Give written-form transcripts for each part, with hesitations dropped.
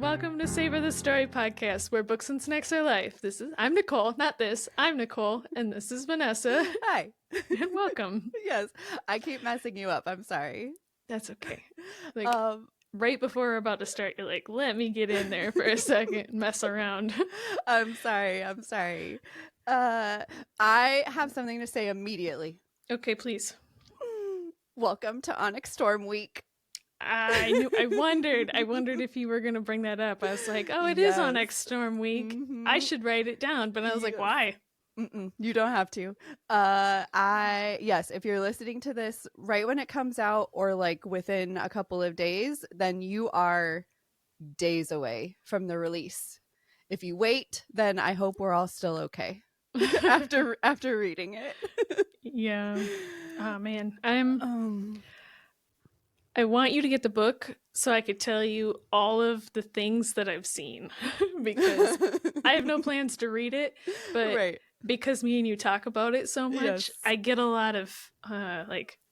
welcome to Savor the Story podcast, where books and snacks are life. I'm Nicole, I'm Nicole, and this is Vanessa. Hi. And welcome. Yes, I keep messing you up. I'm sorry. That's okay. Right before we're about to start, you're like, let me get in there for a second and mess around. I'm sorry. I have something to say immediately. Okay, please. Welcome to Onyx Storm Week. I wondered if you were going to bring that up. I was like, oh, it is Onyx Storm Week. Mm-hmm. I should write it down. But I was like, why? You don't have to. If you're listening to this right when it comes out or like within a couple of days, then you are days away from the release. If you wait, then I hope we're all still okay after reading it. Yeah. Oh man, I want you to get the book so I could tell you all of the things that I've seen because I have no plans to read it, but because me and you talk about it so much, I get a lot of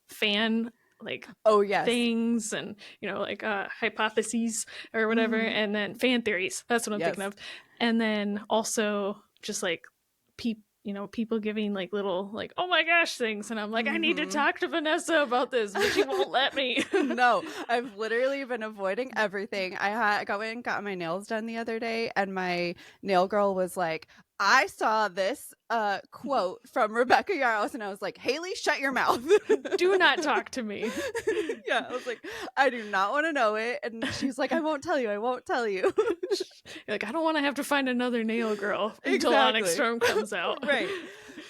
fan things and hypotheses or whatever, and then fan theories. That's what I'm thinking of, and then also just like people giving like little like, oh my gosh things, and I'm like, I need to talk to Vanessa about this, but she won't let me. No, I've literally been avoiding everything. I got my nails done the other day, and my nail girl was like, I saw this quote from Rebecca Yarros, and I was like, Haley, shut your mouth. Do not talk to me. Yeah, I was like, I do not want to know it. And she's like, I won't tell you. You're like, I don't want to have to find another nail girl until Onyx Storm comes out. Right.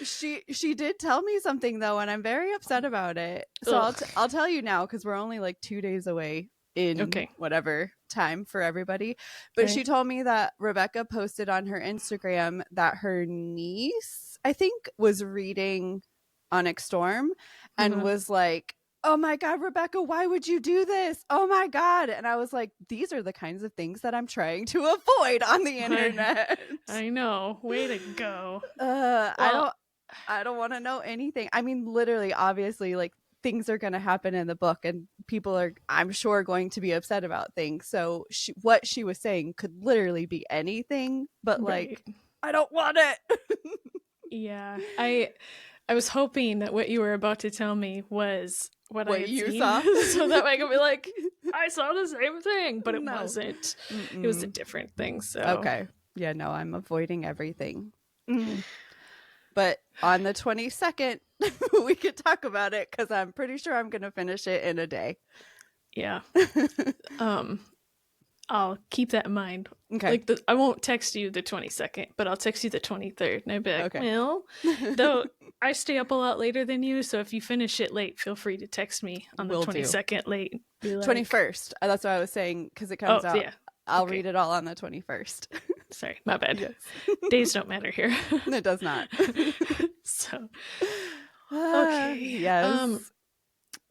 She did tell me something though, and I'm very upset about it. So I'll tell you now, because we're only like 2 days away in whatever time for everybody. But she told me that Rebecca posted on her Instagram that her niece, I think, was reading Onyx Storm and was like, oh my God, Rebecca, why would you do this? Oh my God. And I was like, these are the kinds of things that I'm trying to avoid on the internet. I know. Way to go. I don't want to know anything. I mean, literally, obviously, like, things are going to happen in the book and people are, I'm sure, going to be upset about things. So what she was saying could literally be anything, but like, I don't want it. Yeah. I was hoping that what you were about to tell me was what I had you seen, saw. so that I could be like, I saw the same thing, but it wasn't. It was a different thing. So okay. Yeah, no, I'm avoiding everything. But on the 22nd, we could talk about it because I'm pretty sure I'm going to finish it in a day. Yeah. I'll keep that in mind. Okay. Like I won't text you the 22nd, but I'll text you the 23rd. And I'll be like, well, though I stay up a lot later than you, so if you finish it late, feel free to text me on the 22nd late. Be like, 21st. That's what I was saying, because it comes out. Yeah. I'll read it all on the 21st. Sorry, my bad. Yes. Days don't matter here. It does not. So, okay. Yes.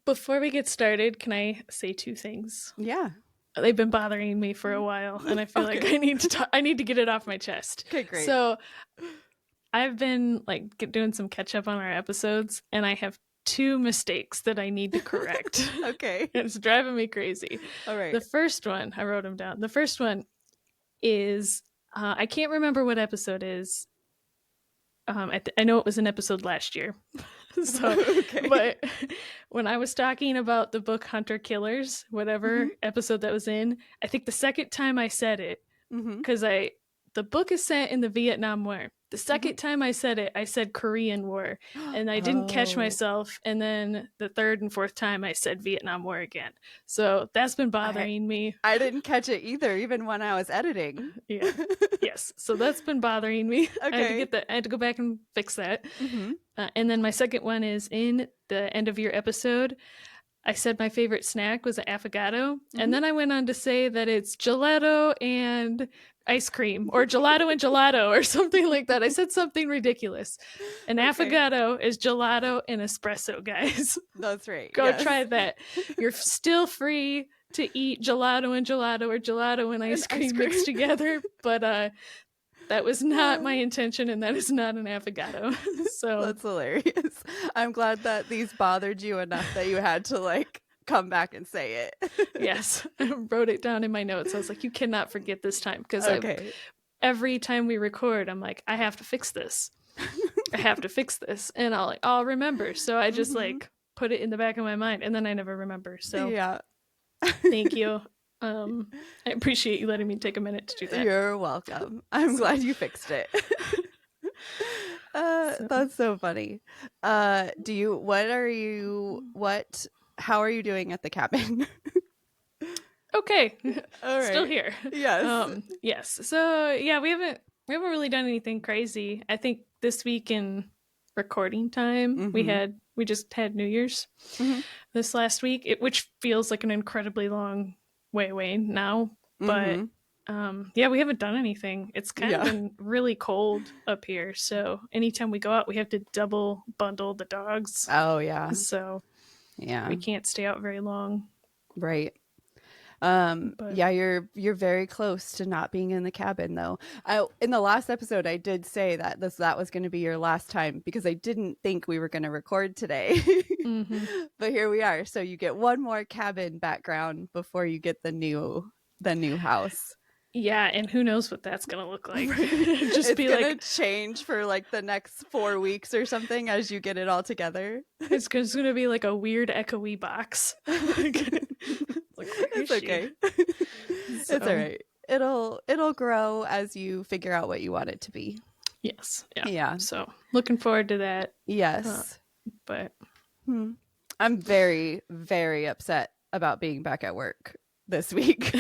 Before we get started, can I say 2 things? Yeah. They've been bothering me for a while, and I feel like I need to get it off my chest. Okay, great. So, I've been like doing some catch up on our episodes, and I have 2 mistakes that I need to correct. Okay. It's driving me crazy. All right. The first one, I wrote them down. The first one is, I can't remember what episode is. I know it was an episode last year. But when I was talking about the book Hunter Killers, whatever episode that was in, I think the second time I said it, because the book is set in the Vietnam War. The second time I said it, I said Korean War, and I didn't catch myself. And then the third and fourth time, I said Vietnam War again. So that's been bothering me. I didn't catch it either, even when I was editing. Yeah. Yes. So that's been bothering me. Okay. I had to go back and fix that. And then my second one is in the end of your episode. I said my favorite snack was an affogato, and then I went on to say that it's gelato and ice cream, or gelato and gelato, or something like that. I said something ridiculous. An affogato is gelato and espresso, guys. That's right. Go try that. You're still free to eat gelato and gelato, or gelato and ice cream mixed together, but that was not my intention, and that is not an affogato. So that's hilarious. I'm glad that these bothered you enough that you had to like come back and say it. Yes. I wrote it down in my notes. I was like, you cannot forget this time, because every time we record, I'm like, I have to fix this. I have to fix this. And I'll remember. So I just like put it in the back of my mind, and then I never remember. So yeah. Thank you. I appreciate you letting me take a minute to do that. You're welcome. I'm glad you fixed it. That's so funny. How are you doing at the cabin? Okay. All right. Still here. Yes. Yes. So yeah, we haven't really done anything crazy. I think this week in recording time, we just had New Year's this last week, which feels like an incredibly long way away now. But yeah, we haven't done anything. It's kind of been really cold up here, so anytime we go out, we have to double bundle the dogs. Oh yeah. So we can't stay out very long. Right. Yeah, you're very close to not being in the cabin though. In the last episode I did say that that was going to be your last time, because I didn't think we were going to record today. But here we are. So you get one more cabin background before you get the new house. Yeah, and who knows what that's gonna look like. Just be gonna change for like the next 4 weeks or something as you get it all together. It's gonna be like a weird echoey box. It's okay. It's all right. It'll grow as you figure out what you want it to be. Yes. Yeah. So looking forward to that. Yes. But I'm very, very upset about being back at work this week.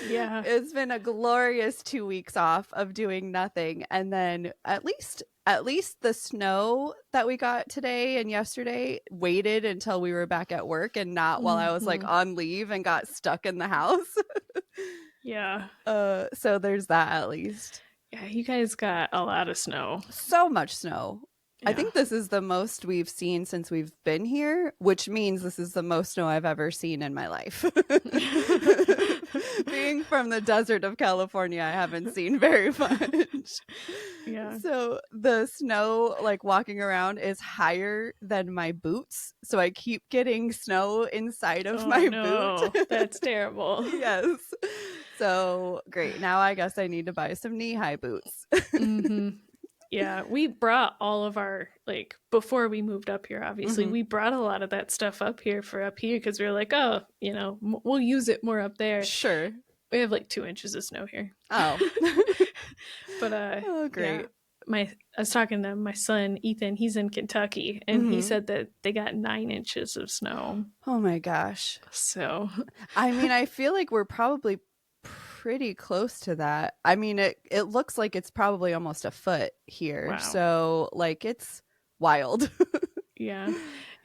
Yeah. It's been a glorious 2 weeks off of doing nothing. And then at least the snow that we got today and yesterday waited until we were back at work, and not while I was like on leave and got stuck in the house. Yeah. So there's that at least. Yeah, you guys got a lot of snow. So much snow. Yeah. I think this is the most we've seen since we've been here, which means this is the most snow I've ever seen in my life. Being from the desert of California, I haven't seen very much. Yeah. So the snow, like walking around, is higher than my boots. So I keep getting snow inside of my boot. That's terrible. Yes. So great. Now I guess I need to buy some knee-high boots. Yeah, we brought all of our, like, before we moved up here, obviously, we brought a lot of that stuff up here because we were like, oh, we'll use it more up there. Sure. We have like 2 inches of snow here. Oh. But, oh, great. Yeah, I was talking to my son, Ethan, he's in Kentucky, and he said that they got 9 inches of snow. Oh my gosh. So. I mean, I feel like we're probably pretty close to that. I mean, it looks like it's probably almost a foot here. Wow. So like it's wild. Yeah,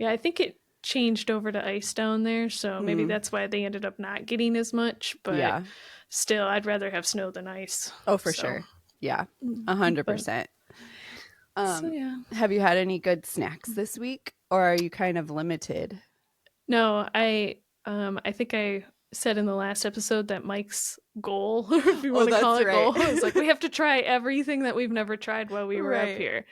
I think it changed over to ice down there, so maybe that's why they ended up not getting as much, but still I'd rather have snow than ice. Oh, for sure. Yeah, 100%. So, yeah. Have you had any good snacks this week, or are you kind of limited? No, I think I said in the last episode that Mike's goal, if you want to call it goal, is like we have to try everything that we've never tried while we were up here.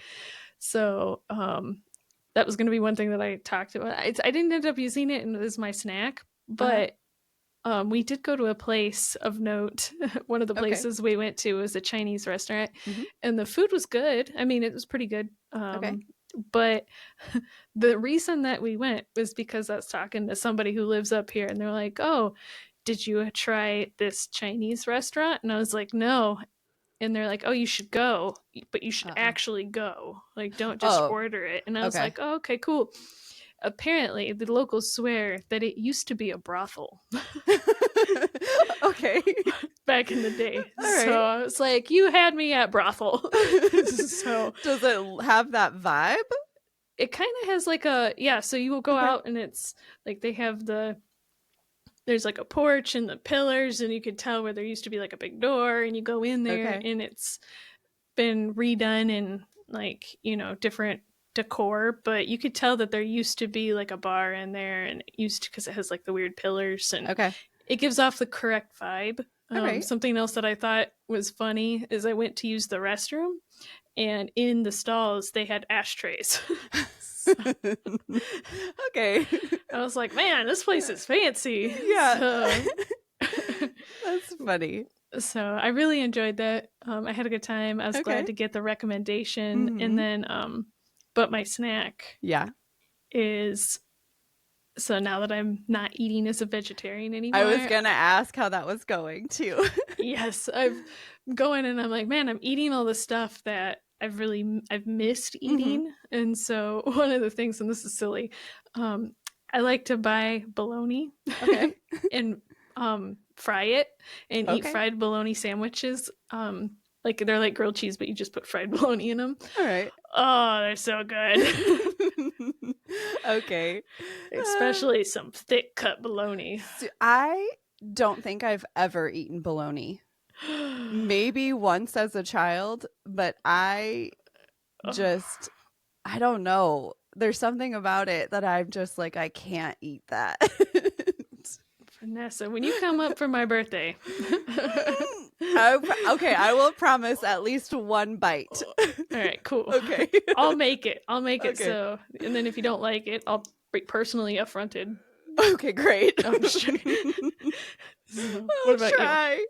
So that was going to be one thing that I talked about. I didn't end up using it as my snack, but we did go to a place of note. One of the places we went to was a Chinese restaurant, and the food was good. I mean, it was pretty good. But the reason that we went was because I was talking to somebody who lives up here, and they're like, oh, did you try this Chinese restaurant? And I was like, no. And they're like, oh, you should go, but you should actually go. Like, don't just order it. And I was like, oh, okay, cool. Apparently, the locals swear that it used to be a brothel. Okay. Back in the day. Right. So I was like, you had me at brothel. So does it have that vibe? It kind of has like so you will go out, and it's like they have there's like a porch and the pillars, and you could tell where there used to be like a big door, and you go in there and it's been redone in like, different decor, but you could tell that there used to be like a bar in there, and it used to, because it has like the weird pillars, and it gives off the correct vibe. Something else that I thought was funny is I went to use the restroom, and in the stalls they had ashtrays. Okay. I was like, man, this place is fancy. Yeah. That's funny. So I really enjoyed that. I had a good time. I was glad to get the recommendation. And then but my snack is, so now that I'm not eating as a vegetarian anymore. I was gonna ask how that was going too. Yes, I've going and I'm like, man, I'm eating all the stuff that I've missed eating. And so one of the things, and this is silly, I like to buy bologna and fry it and eat fried bologna sandwiches. Like they're like grilled cheese, but you just put fried bologna in them. All right. Oh, they're so good. Okay. Especially some thick cut bologna. I don't think I've ever eaten bologna. Maybe once as a child, but I don't know. There's something about it that I'm just like, I can't eat that. Vanessa, when you come up for my birthday. Okay, I will promise at least one bite. All right, cool. Okay. I'll make it. Okay. So, and then if you don't like it, I'll be personally affronted. Okay, great. I'm just joking. What about you?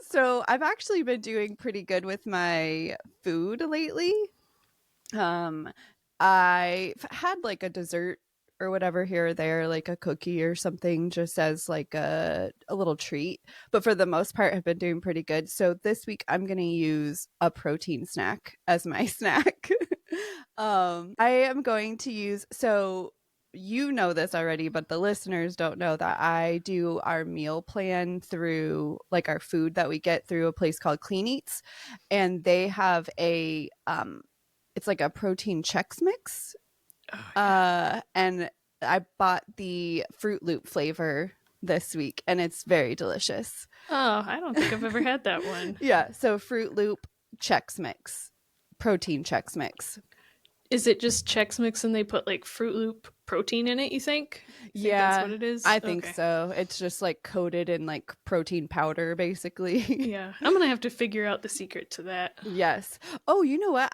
So I've actually been doing pretty good with my food lately. I've had like a dessert or whatever here or there, like a cookie or something, just as like a little treat. But for the most part, I've been doing pretty good. So this week I'm going to use a protein snack as my snack. I am going to use, so you know this already, but the listeners don't know that I do our meal plan through like our food that we get through a place called Clean Eats. And they have a, it's like a protein Chex Mix. And I bought the Fruit Loop flavor this week and it's very delicious. Oh, I don't think I've ever had that one. Yeah, so Fruit Loop Chex Mix, protein Chex Mix. Is it just Chex Mix and they put like Fruit Loop protein in it, you think? Yeah, that's what it is? I think so. It's just like coated in like protein powder basically. Yeah, I'm gonna have to figure out the secret to that. Yes. Oh, you know what?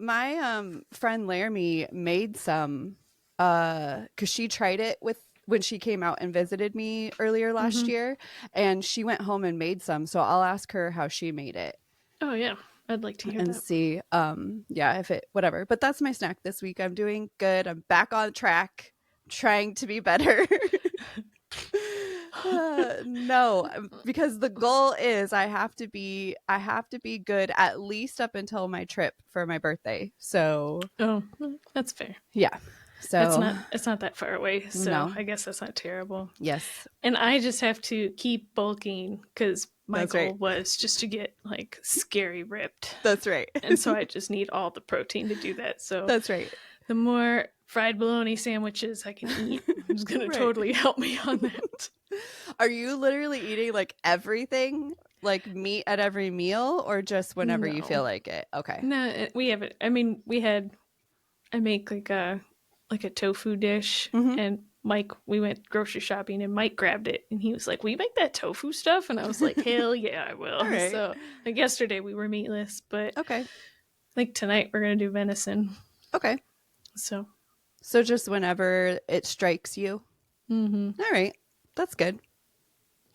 My friend Laramie made some because she tried it when she came out and visited me earlier last year, and she went home and made some. So I'll ask her how she made it. Oh yeah, I'd like to hear and that. See if it whatever. But that's my snack this week. I'm doing good. I'm back on track, trying to be better. No, because the goal is I have to be good at least up until my trip for my birthday. So that's fair. Yeah. So it's not that far away. So no. I guess that's not terrible. Yes. And I just have to keep bulking because my goal was just to get like scary ripped. That's right. And so I just need all the protein to do that. So that's right. The more fried bologna sandwiches I can eat is going to totally help me on that. Are you literally eating like everything, like meat at every meal, or just whenever you feel like it? Okay. No, we haven't. I mean, I make like a tofu dish, and Mike, we went grocery shopping and Mike grabbed it and he was like, will you make that tofu stuff? And I was like, hell yeah, I will. Right. So like yesterday we were meatless, but like tonight we're going to do venison. Okay. So just whenever it strikes you. All right. That's good.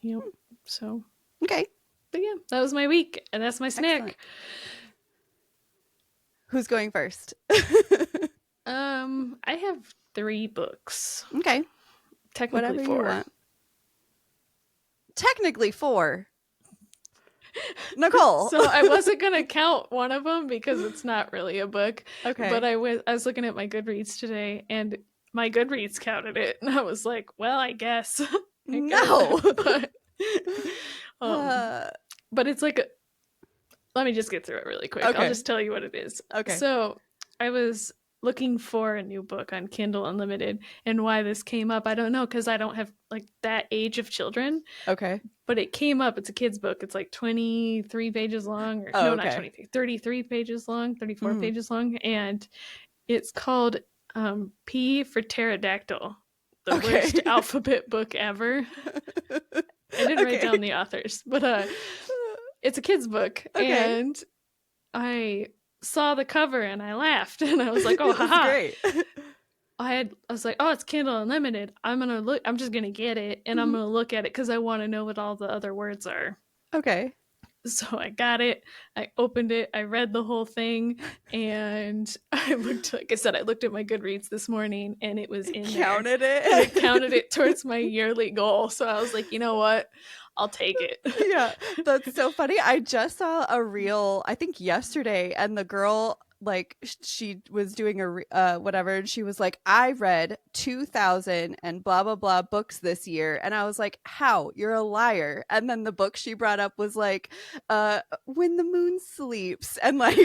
Yep. So. Okay. But yeah, that was my week and that's my snack. Excellent. Who's going first? I have 3 books. Okay. Technically whatever 4. You want. Technically 4. Nicole. So I wasn't gonna count one of them because it's not really a book. Okay. But I was looking at my Goodreads today, and my Goodreads counted it, and I was like, well, I guess. No. But it's like let me just get through it really quick. Okay. I'll just tell you what it is. Okay. So I was looking for a new book on Kindle Unlimited, and why this came up, I don't know, because I don't have like that age of children. Okay. But it came up. It's a kid's book. It's like 23 pages long. Not 23. 33 pages long, 34 pages long. And it's called P for Pterodactyl, the worst alphabet book ever. I didn't write down the authors, but it's a kid's book. And I saw the cover and I laughed and I was like, oh, haha. Great. I was like, oh, it's Kindle Unlimited. I'm just going to get it and I'm going to look at it because I want to know what all the other words are. Okay. So I got it. I opened it. I read the whole thing. And I looked at my Goodreads this morning and it was in counted there. It? I counted it towards my yearly goal. So I was like, you know what? I'll take it. Yeah, that's so funny. I just saw a reel, I think yesterday, and the girl, like, she was doing a whatever, and she was like, I read 2,000 and blah blah blah books this year, and I was like, how? You're a liar. And then the book she brought up was like, When the Moon Sleeps, and like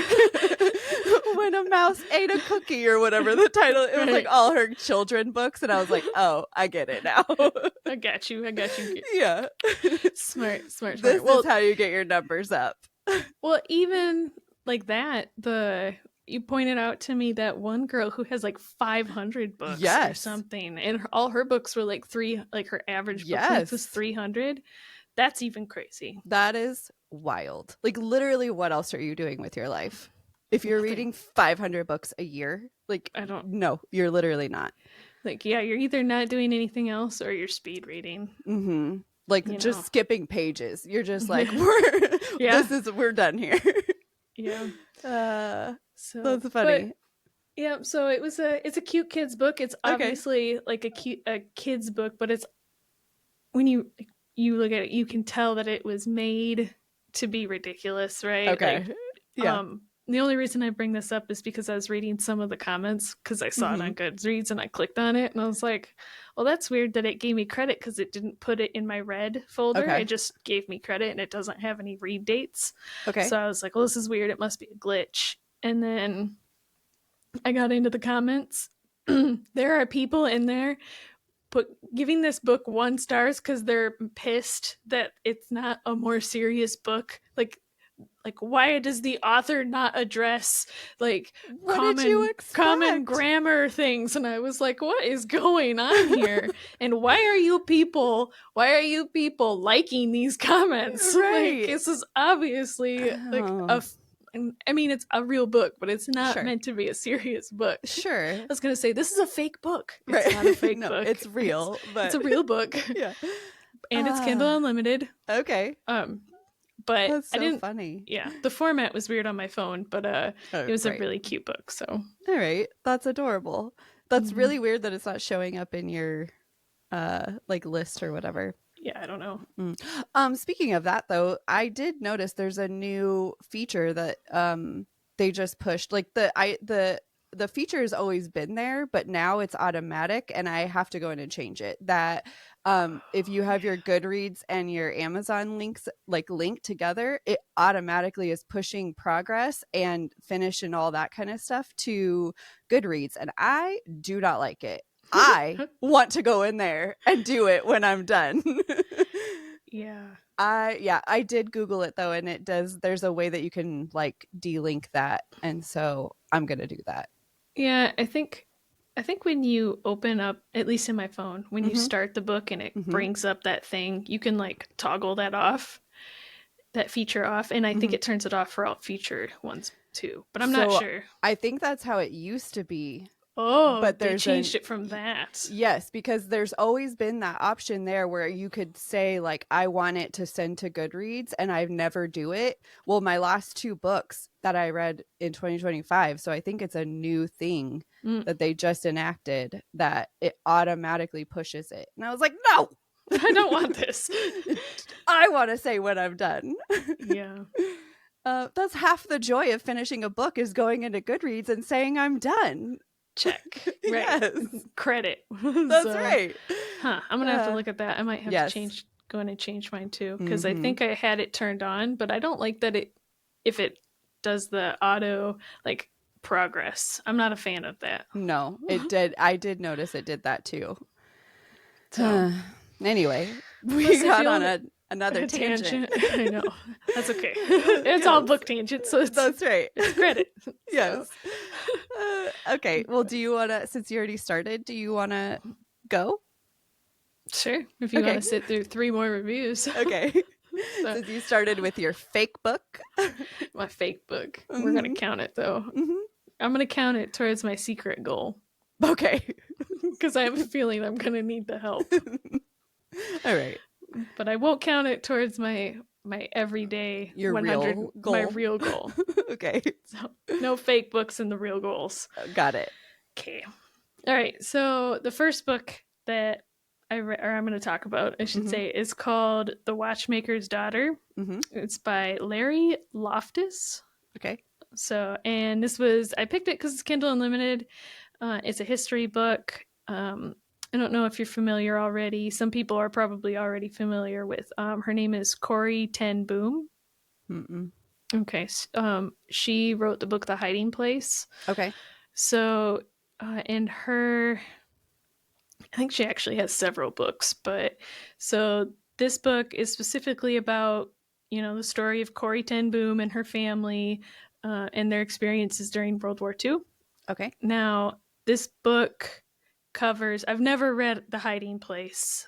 When a Mouse Ate a Cookie, or whatever the title. It was like all her children books, and I was like, oh, I get it now. I got you. Yeah. Smart. This is how you get your numbers up. Well, even like that, you pointed out to me that one girl who has like 500 books or something, and all her books were like her average book length was 300. That's even crazy. That is wild. Like, literally, what else are you doing with your life? If you're reading 500 books a year, like, no, you're literally not. Like, yeah, you're either not doing anything else or you're speed reading. Mm-hmm. Like, just skipping pages. You're just like, we're done here. Yeah. So that's funny. Yeah, so it's a cute kid's book. It's obviously like a kid's book, but it's, when you look at it, you can tell that it was made to be ridiculous, right? Okay. The only reason I bring this up is because I was reading some of the comments because I saw it on Goodreads and I clicked on it and I was like, well, that's weird that it gave me credit because it didn't put it in my read folder. Okay. It just gave me credit and it doesn't have any read dates. Okay. So I was like, well, this is weird. It must be a glitch. And then I got into the comments. There are people in there giving this book 1 star because they're pissed that it's not a more serious book. Like, why does the author not address like common grammar things? And I was like, what is going on here? And why are you people liking these comments? Right. Like, this is obviously like it's a real book, but it's not meant to be a serious book. Sure. I was gonna say this is a fake book. It's not a fake book. It's real. It's a real book. Yeah. And it's Kindle Unlimited. Okay. But that's so funny. Yeah, the format was weird on my phone, but it was a really cute book. So all right, that's adorable. That's really weird that it's not showing up in your like list or whatever. Yeah, I don't know. Speaking of that, though, I did notice there's a new feature that they just pushed. Like the feature has always been there, but now it's automatic, and I have to go in and change it. That if you have your Goodreads and your Amazon links like linked together, it automatically is pushing progress and finish and all that kind of stuff to Goodreads, and I do not like it. I want to go in there and do it when I'm done. Yeah. I did Google it though, and it does. There's a way that you can like delink that, and so I'm gonna do that. Yeah, I think when you open up, at least in my phone, when you start the book and it brings up that thing, you can like toggle that feature off, and I think it turns it off for all future ones too. But I'm not sure. I think that's how it used to be. Oh, but they changed it from that. Yes, because there's always been that option there where you could say like, I want it to send to Goodreads, and I never do it. Well, my last 2 books that I read in 2025, so I think it's a new thing that they just enacted, that it automatically pushes it. And I was like, no, I don't want this. I want to say when I'm done. Yeah. That's half the joy of finishing a book, is going into Goodreads and saying I'm done. Check. Right. Yes. Credit. That's right. Huh. I'm gonna have to look at that. I might have to go in and change mine too, because I think I had it turned on, but I don't like that if it does the auto like progress. I'm not a fan of that. No, it did. I did notice it did that too. So anyway, we got on another tangent. I know. That's okay. It's all book tangents, so that's right. It's credit. Yes. Okay. Well, do you want to, since you already started, do you want to go? Sure. If you want to sit through 3 more reviews. Okay. Since you started with your fake book. My fake book. We're going to count it, though. I'm going to count it towards my secret goal. Okay. Because I have a feeling I'm going to need the help. All right. But I won't count it towards my everyday your 100 real goal. My real goal. Okay. So no fake books in the real goals. Got it. Okay. All right. So the first book that I'm going to talk about, I should say, is called The Watchmaker's Daughter. It's by Larry Loftis. Okay. So, and I picked it because it's Kindle Unlimited. It's a history book. I don't know if you're familiar already. Some people are probably already familiar with. Her name is Corrie ten Boom. Okay. She wrote the book The Hiding Place. Okay. So, and I think she actually has several books, but so this book is specifically about, the story of Corrie ten Boom and her family, and their experiences during World War II. Okay. Now, this book covers, I've never read The Hiding Place,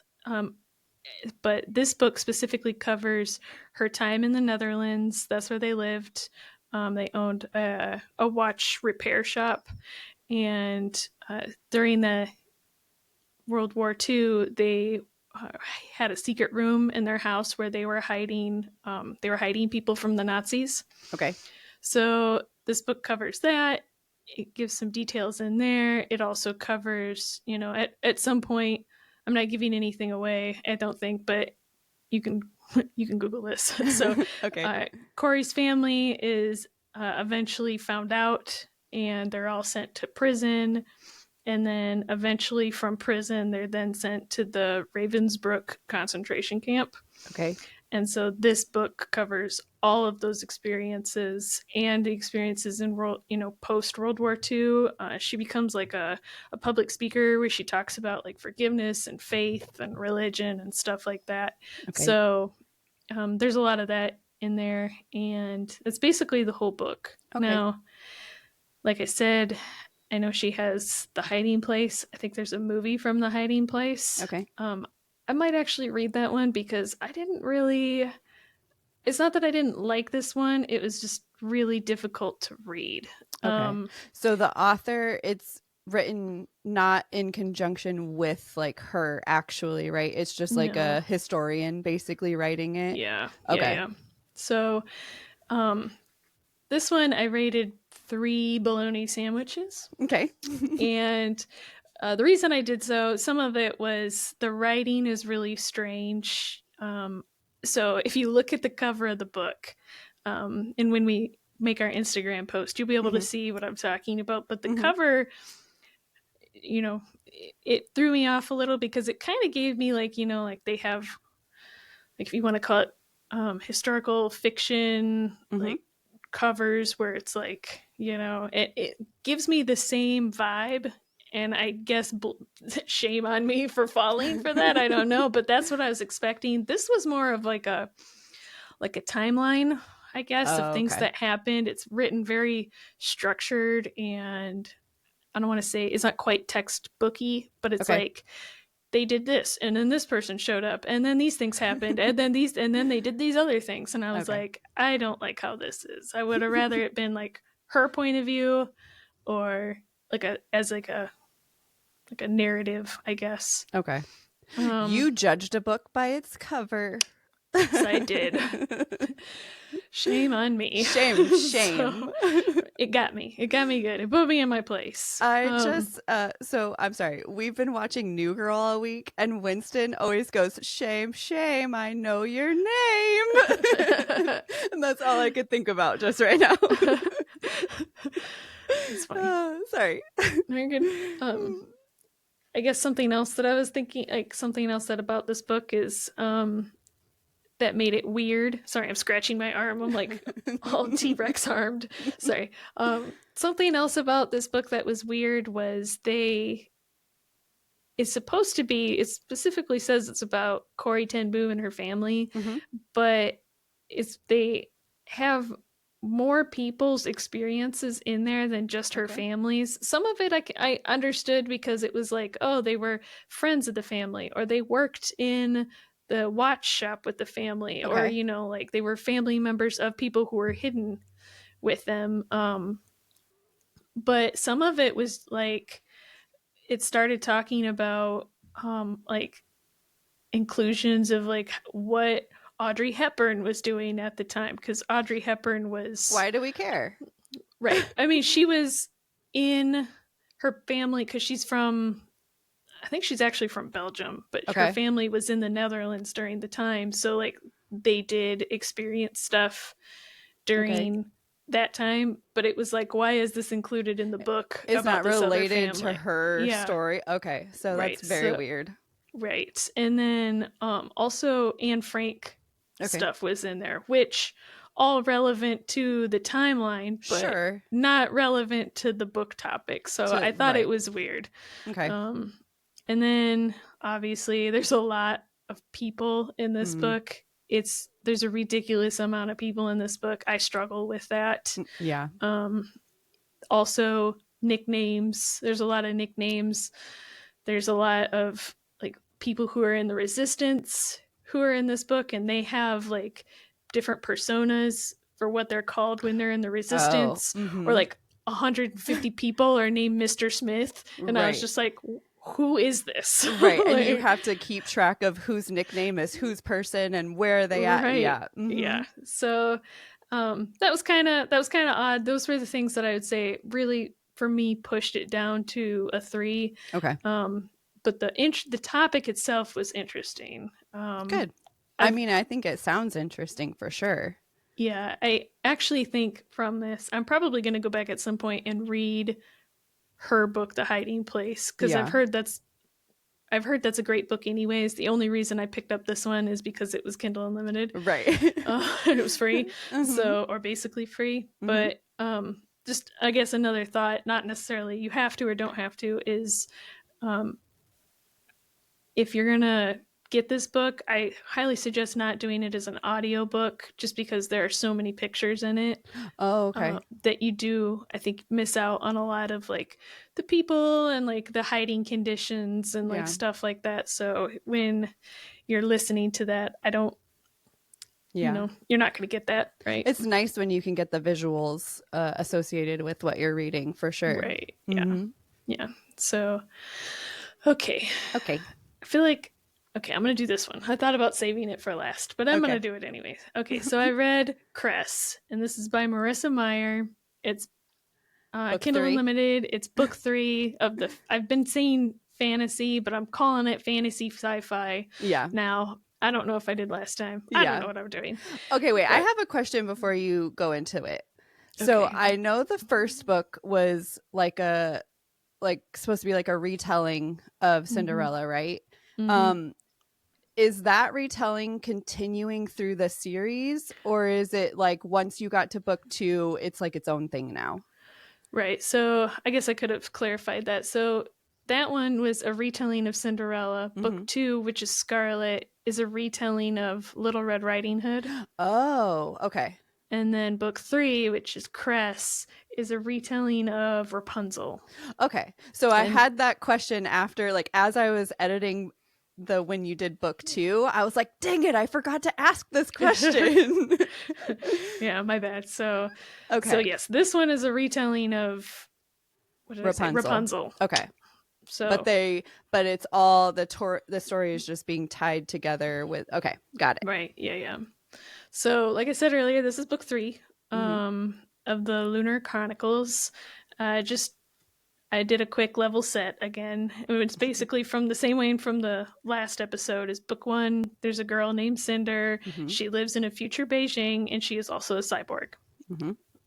but this book specifically covers her time in the Netherlands. That's where they lived. They owned a watch repair shop, and during the World War II, they had a secret room in their house where they were hiding people from the Nazis. Okay. So this book covers that. It gives some details in there. It also covers, at some point, I'm not giving anything away, I don't think, but you can Google this. So okay. Corrie's family is eventually found out, and they're all sent to prison. And then eventually from prison, they're then sent to the Ravensbrück concentration camp. Okay. And so this book covers all of those experiences and the experiences in post World War II. She becomes like a public speaker where she talks about like forgiveness and faith and religion and stuff like that. Okay. So there's a lot of that in there, and it's basically the whole book. Okay. Now, like I said, I know she has The Hiding Place. I think there's a movie from The Hiding Place. Okay. I might actually read that one because it's not that I didn't like this one. It was just really difficult to read. Okay. So the author, it's written not in conjunction with like her actually, right? It's just like a historian basically writing it. Yeah. Okay. Yeah. So this one I rated 3 bologna sandwiches. Okay. And the reason I did so, some of it was the writing is really strange. So if you look at the cover of the book, and when we make our Instagram post, you'll be able to see what I'm talking about. But the cover, it threw me off a little because it kind of gave me like they have, like if you want to call it historical fiction, like covers where it's like, it gives me the same vibe. And I guess shame on me for falling for that. I don't know, but that's what I was expecting. This was more of like a timeline, I guess, of things that happened. It's written very structured, and I don't want to say it's not quite textbooky, but it's like they did this, and then this person showed up, and then these things happened, and then they did these other things, and I was like, I don't like how this is. I would have rather it been like her point of view, or like a narrative, I guess. Okay. You judged a book by its cover. Yes, I did. Shame on me. Shame. So, it got me. It got me good. It put me in my place. So I'm sorry. We've been watching New Girl all week, and Winston always goes, shame, shame, I know your name. And that's all I could think about just right now. It's funny. Sorry. Very good. I guess something else that I was thinking, like something else that about this book is that made it weird. Sorry, I'm scratching my arm. I'm like all T-Rex armed. Sorry. Something else about this book that was weird was it specifically says it's about Corrie ten Boom and her family, but they have more people's experiences in there than just her family's. Some of it I understood because it was like, oh, they were friends of the family, or they worked in the watch shop with the family, or like they were family members of people who were hidden with them. But some of it was like it started talking about like inclusions of like what Audrey Hepburn was doing at the time, because Audrey Hepburn was... Why do we care? Right. I mean, she was in her family because she's from... I think she's actually from Belgium, but her family was in the Netherlands during the time. So like they did experience stuff during that time, but it was like, why is this included in the book? It's not related to her story. Okay. So that's very weird. Right. And then also Anne Frank stuff was in there, which all relevant to the timeline, but not relevant to the book topic. So I thought it was weird. Okay. And then obviously there's a lot of people in this book. There's a ridiculous amount of people in this book. I struggle with that. Yeah. Also nicknames. There's a lot of nicknames. There's a lot of like people who are in the Resistance who are in this book, and they have like different personas for what they're called when they're in the Resistance. Or like 150 people are named Mr. Smith. And I was just like, who is this? Right. And you have to keep track of whose nickname is whose person and where they at. Right. Yeah. Yeah. So that was kind of odd. Those were the things that I would say really for me pushed it down to a 3. Okay. But the topic itself was interesting. Good. I mean, I think it sounds interesting for sure. Yeah, I actually think from this, I'm probably going to go back at some point and read her book, The Hiding Place, because I've heard that's a great book anyways. The only reason I picked up this one is because it was Kindle Unlimited. Right. It was free. So, or basically free. But just, I guess another thought, not necessarily you have to or don't have to, is if you're going to get this book, I highly suggest not doing it as an audio book, just because there are so many pictures in it. Oh, okay. That you do, I think, miss out on a lot of like the people and like the hiding conditions and like stuff like that. So when you're listening to that, you know, you're not going to get that, right? It's nice when you can get the visuals associated with what you're reading, for sure. Right. Yeah. Yeah. So, okay. I feel like, okay, I'm going to do this one. I thought about saving it for last, but I'm going to do it anyways. Okay, so I read Cress, and this is by Marissa Meyer. It's Kindle Unlimited. It's book 3 of the... I've been saying fantasy, but I'm calling it fantasy sci-fi now. I don't know if I did last time. I don't know what I'm doing. Okay, wait. I have a question before you go into it. So I know the first book was supposed to be like a retelling of Cinderella, right? Is that retelling continuing through the series, or is it like once you got to book 2, it's like its own thing now? Right. So I guess I could have clarified that. So that one was a retelling of Cinderella. Book 2, which is Scarlet, is a retelling of Little Red Riding Hood. Oh, okay. And then book 3, which is Cress, is a retelling of Rapunzel. Okay. So I had that question after, like, as I was editing when you did book 2, I was like, dang it, I forgot to ask this question. Yeah, my bad. So yes, this one is a retelling of Rapunzel. Okay. So but it's all the story is just being tied together with got it. Right. Yeah. So like I said earlier, this is book 3 of the Lunar Chronicles. I did a quick level set again. It's basically from the same way from the last episode as book 1. There's a girl named Cinder. She lives in a future Beijing, and she is also a cyborg.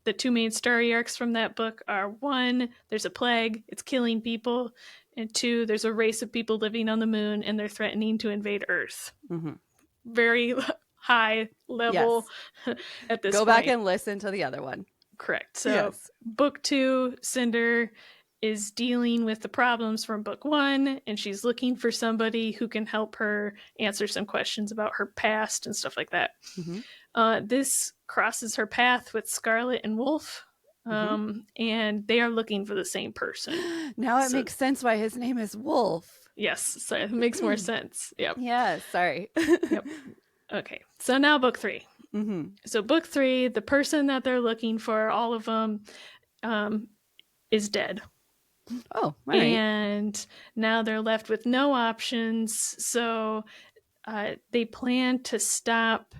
The 2 main story arcs from that book are 1, there's a plague, it's killing people, and 2, there's a race of people living on the moon, and they're threatening to invade Earth. Very high level at this point. Go back and listen to the other one. Correct. So book 2, Cinder is dealing with the problems from book 1, and she's looking for somebody who can help her answer some questions about her past and stuff like that. This crosses her path with Scarlet and Wolf, and they are looking for the same person. Now it makes sense why his name is Wolf. Yes, so it makes more sense. Yep. Yeah, sorry. Yep. Okay, so now book 3. Mm-hmm. So book 3, the person that they're looking for, all of them, is dead. Oh, all right. And now they're left with no options. So they plan to stop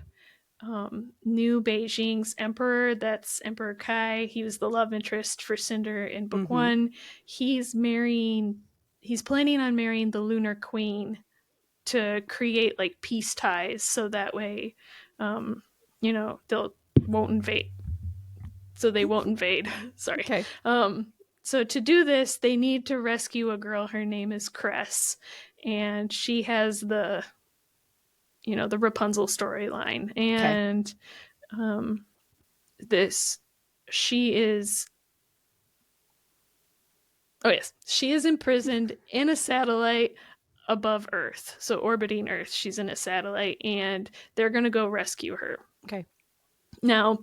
New Beijing's emperor. That's Emperor Kai. He was the love interest for Cinder in book 1. He's planning on marrying the Lunar Queen to create like peace ties, so that way, they won't invade. Sorry. Okay. So to do this, they need to rescue a girl. Her name is Cress, and she has the Rapunzel storyline. And she is imprisoned in a satellite above Earth, so orbiting Earth. She's in a satellite, and they're going to go rescue her. Okay. Now,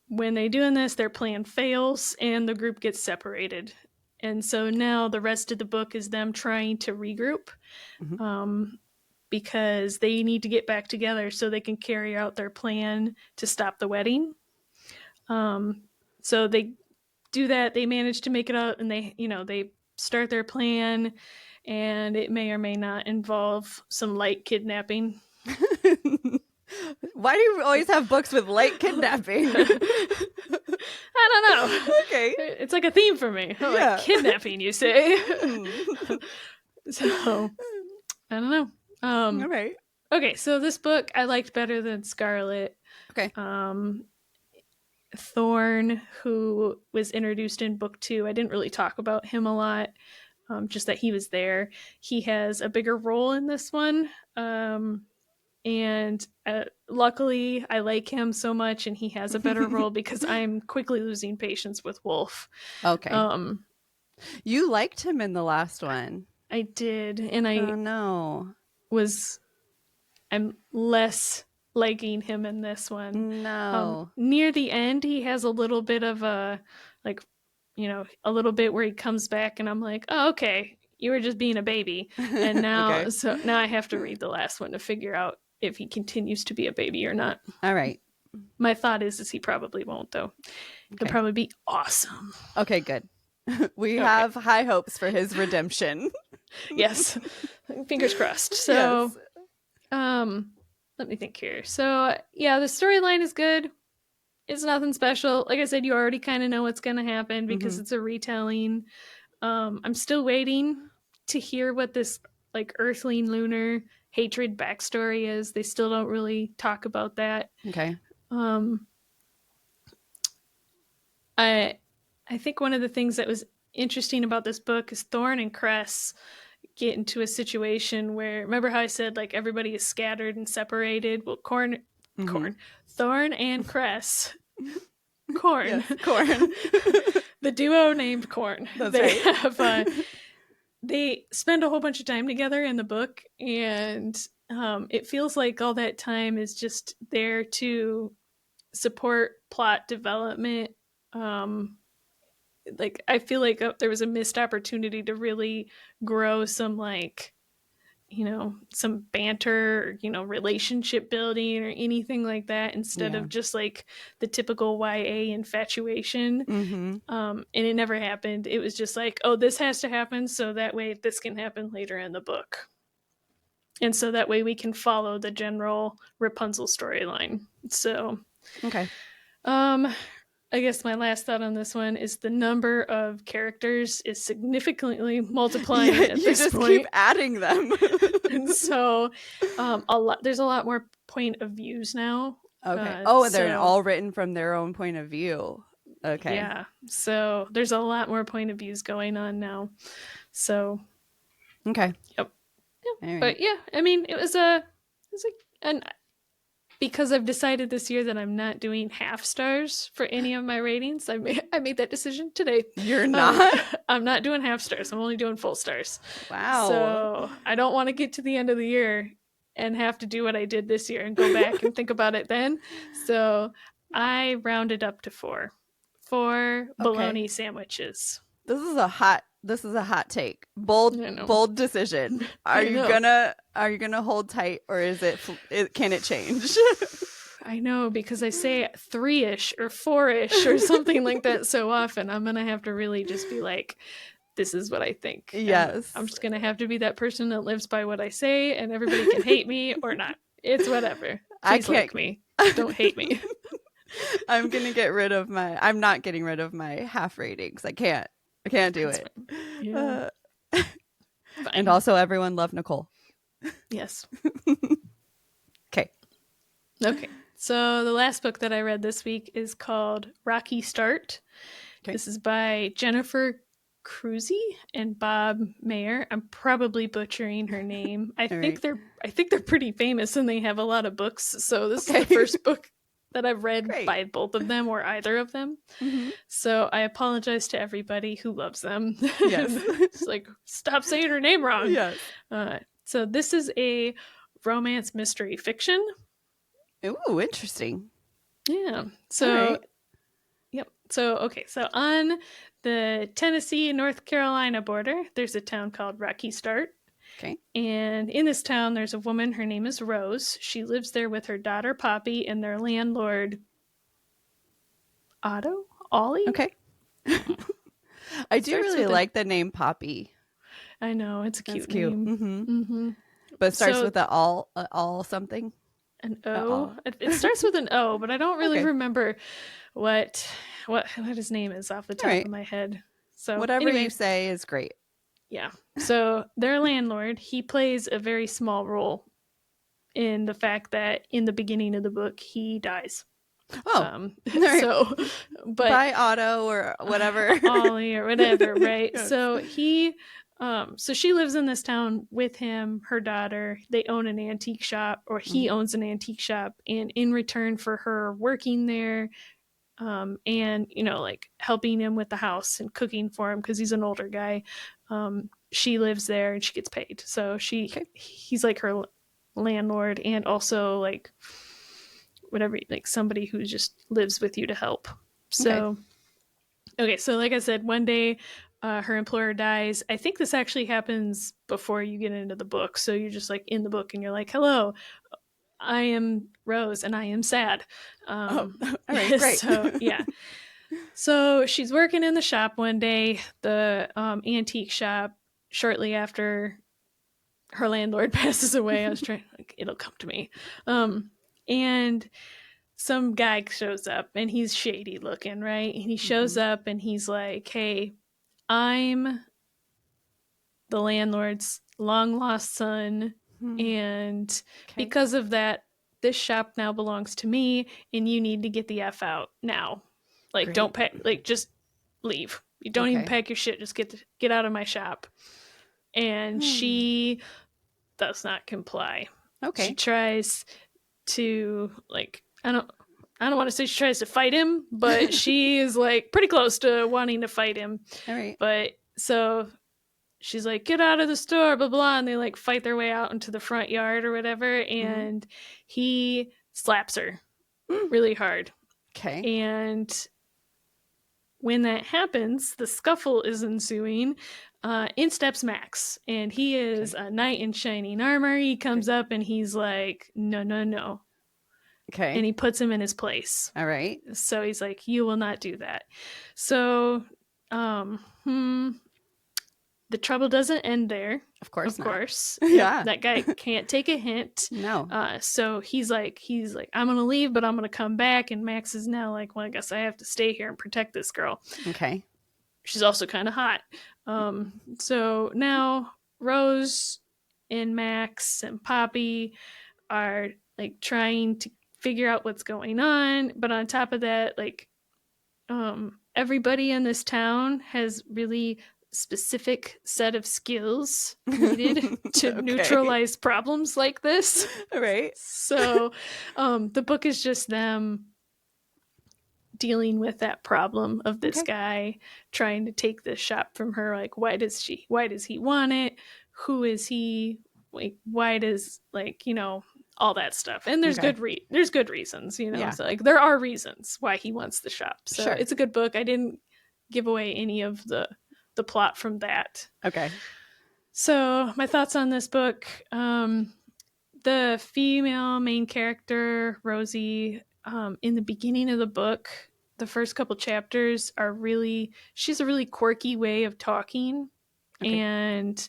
when they doing this, their plan fails, and the group gets separated. And so now the rest of the book is them trying to regroup, because they need to get back together so they can carry out their plan to stop the wedding. So they do that. They manage to make it out, and they start their plan, and it may or may not involve some light kidnapping. Why do you always have books with light kidnapping? I don't know. Okay. It's like a theme for me. Like kidnapping, you say. So, I don't know. All right. Okay, so this book I liked better than Scarlet. Okay. Thorn, who was introduced in book 2, I didn't really talk about him a lot, just that he was there. He has a bigger role in this one. And luckily I like him so much, and he has a better role because I'm quickly losing patience with Wolf. Okay. You liked him in the last one. I did, and I'm less liking him in this one. No. Near the end, he has a little bit of a little bit where he comes back, and I'm like, oh, okay, you were just being a baby. And now, so now I have to read the last one to figure out if he continues to be a baby or not. All right. My thought is he probably won't, though. He'll probably be awesome. Okay, good. We have high hopes for his redemption. Yes. Fingers crossed. So, let me think here. So, yeah, the storyline is good. It's nothing special. Like I said, you already kind of know what's going to happen because it's a retelling. I'm still waiting to hear what this like Earthling Lunar hatred backstory is. They still don't really talk about that. Okay. I think one of the things that was interesting about this book is Thorn and Cress get into a situation where, remember how I said like everybody is scattered and separated? Well, Thorn and Cress. Corn. Yes, Corn. The duo named Corn. That's right. They spend a whole bunch of time together in the book, and it feels like all that time is just there to support plot development. Like I feel like there was a missed opportunity to really grow some some banter, relationship building or anything like that, instead of just like the typical YA infatuation. And it never happened. It was just like, oh, this has to happen so that way this can happen later in the book. And so that way we can follow the general Rapunzel storyline. So, okay. I guess my last thought on this one is the number of characters is significantly multiplying at this point. You just keep adding them. And so there's a lot more point of views now. Okay. They're all written from their own point of view. Okay. Yeah. So there's a lot more point of views going on now. So. Okay. Yep. Yeah. Right. But yeah, I mean, it was because I've decided this year that I'm not doing half stars for any of my ratings. I made that decision today. You're not? I'm not doing half stars. I'm only doing full stars. Wow. So I don't want to get to the end of the year and have to do what I did this year and go back and think about it then. So I rounded up to 4 bologna sandwiches. This is a hot this is a hot take. Bold decision. Are you gonna hold tight, or can it change? I know, because I say 3-ish or 4-ish or something like that so often. I'm gonna have to really just be like, this is what I think. Yes. I'm just gonna have to be that person that lives by what I say, and everybody can hate me or not. It's whatever. Please like me. Don't hate me. I'm not getting rid of my half ratings. I can't do it. Yeah. And also, everyone love Nicole. Yes. Okay. So the last book that I read this week is called Rocky Start. Okay. This is by Jennifer Crusie and Bob Meyer. I'm probably butchering her name. I think they're pretty famous and they have a lot of books. So this is the first book that I've read by both of them or either of them. Mm-hmm. So I apologize to everybody who loves them. Yes. It's like, stop saying her name wrong. Yes. So this is a romance mystery fiction. Ooh, interesting. Yeah. So, yep. So on the Tennessee and North Carolina border, there's a town called Rocky Start. Okay. And in this town, there's a woman. Her name is Rose. She lives there with her daughter, Poppy, and their landlord, Ollie? Okay. I do really like the name Poppy. I know. It's a cute name. Mm-hmm. Mm-hmm. But it starts with an all something. An O? It starts with an O, but I don't really remember what his name is off the top of my head. So whatever you say is great. Yeah. So their landlord, he plays a very small role in the fact that in the beginning of the book, he dies. Oh, so, but by Otto or whatever, Ollie or whatever, right? Yes. So so she lives in this town with him, her daughter. They own an antique shop, or he owns an antique shop, and in return for her working there, and like helping him with the house and cooking for him because he's an older guy, she lives there and she gets paid. So he's like her landlord, and also like whatever, like somebody who just lives with you to help. So so like I said, one day her employer dies. I think this actually happens before you get into the book, so you're just like in the book and you're like, hello, I am Rose and I am sad. All right, great. So yeah. So she's working in the shop one day, the antique shop, shortly after her landlord passes away. I was trying, like, it'll come to me. And some guy shows up and he's shady looking, right? And he shows up and he's like, hey, I'm the landlord's long lost son. And because of that, this shop now belongs to me and you need to get the F out now. Like, don't pack, like, just leave. You don't even pack your shit. Just get out of my shop. And she does not comply. She tries to, like, I don't want to say she tries to fight him, but she is like pretty close to wanting to fight him. All right. But so she's like, get out of the store, blah, blah. And they like fight their way out into the front yard or whatever. And he slaps her really hard. Okay. And when that happens, the scuffle is ensuing. In steps Max, and he is a knight in shining armor. He comes up and he's like, no. Okay. And he puts him in his place. All right. So he's like, you will not do that. So the trouble doesn't end there. Of course. Yeah. That guy can't take a hint. No. So he's like, I'm going to leave, but I'm going to come back. And Max is now like, well, I guess I have to stay here and protect this girl. Okay. She's also kind of hot. So now Rose and Max and Poppy are like trying to figure out what's going on. But on top of that, like, everybody in this town has really specific set of skills needed to neutralize problems like this. Right. So the book is just them dealing with that problem of this guy trying to take this shop from her. Like, why does he want it? Who is he? Like, why does, like, all that stuff. And there's good reasons, Yeah. So like there are reasons why he wants the shop. So sure. It's a good book. I didn't give away any of the the plot from that. Okay. So my thoughts on this book, the female main character, Rosie, in the beginning of the book, the first couple chapters she's a really quirky way of talking. Okay. And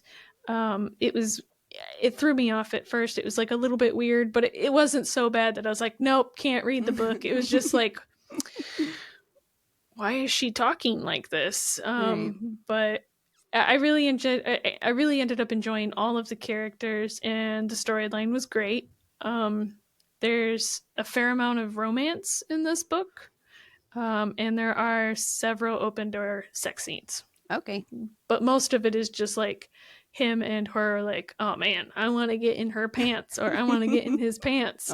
it threw me off at first. It was like a little bit weird, but it wasn't so bad that I was like, nope, can't read the book. It was just like, why is she talking like this? Right. But I really ended up enjoying all of the characters, and the storyline was great. There's a fair amount of romance in this book, and there are several open door sex scenes. Okay. But most of it is just like him and her, like, oh man, I want to get in her pants, or I want to get in his pants.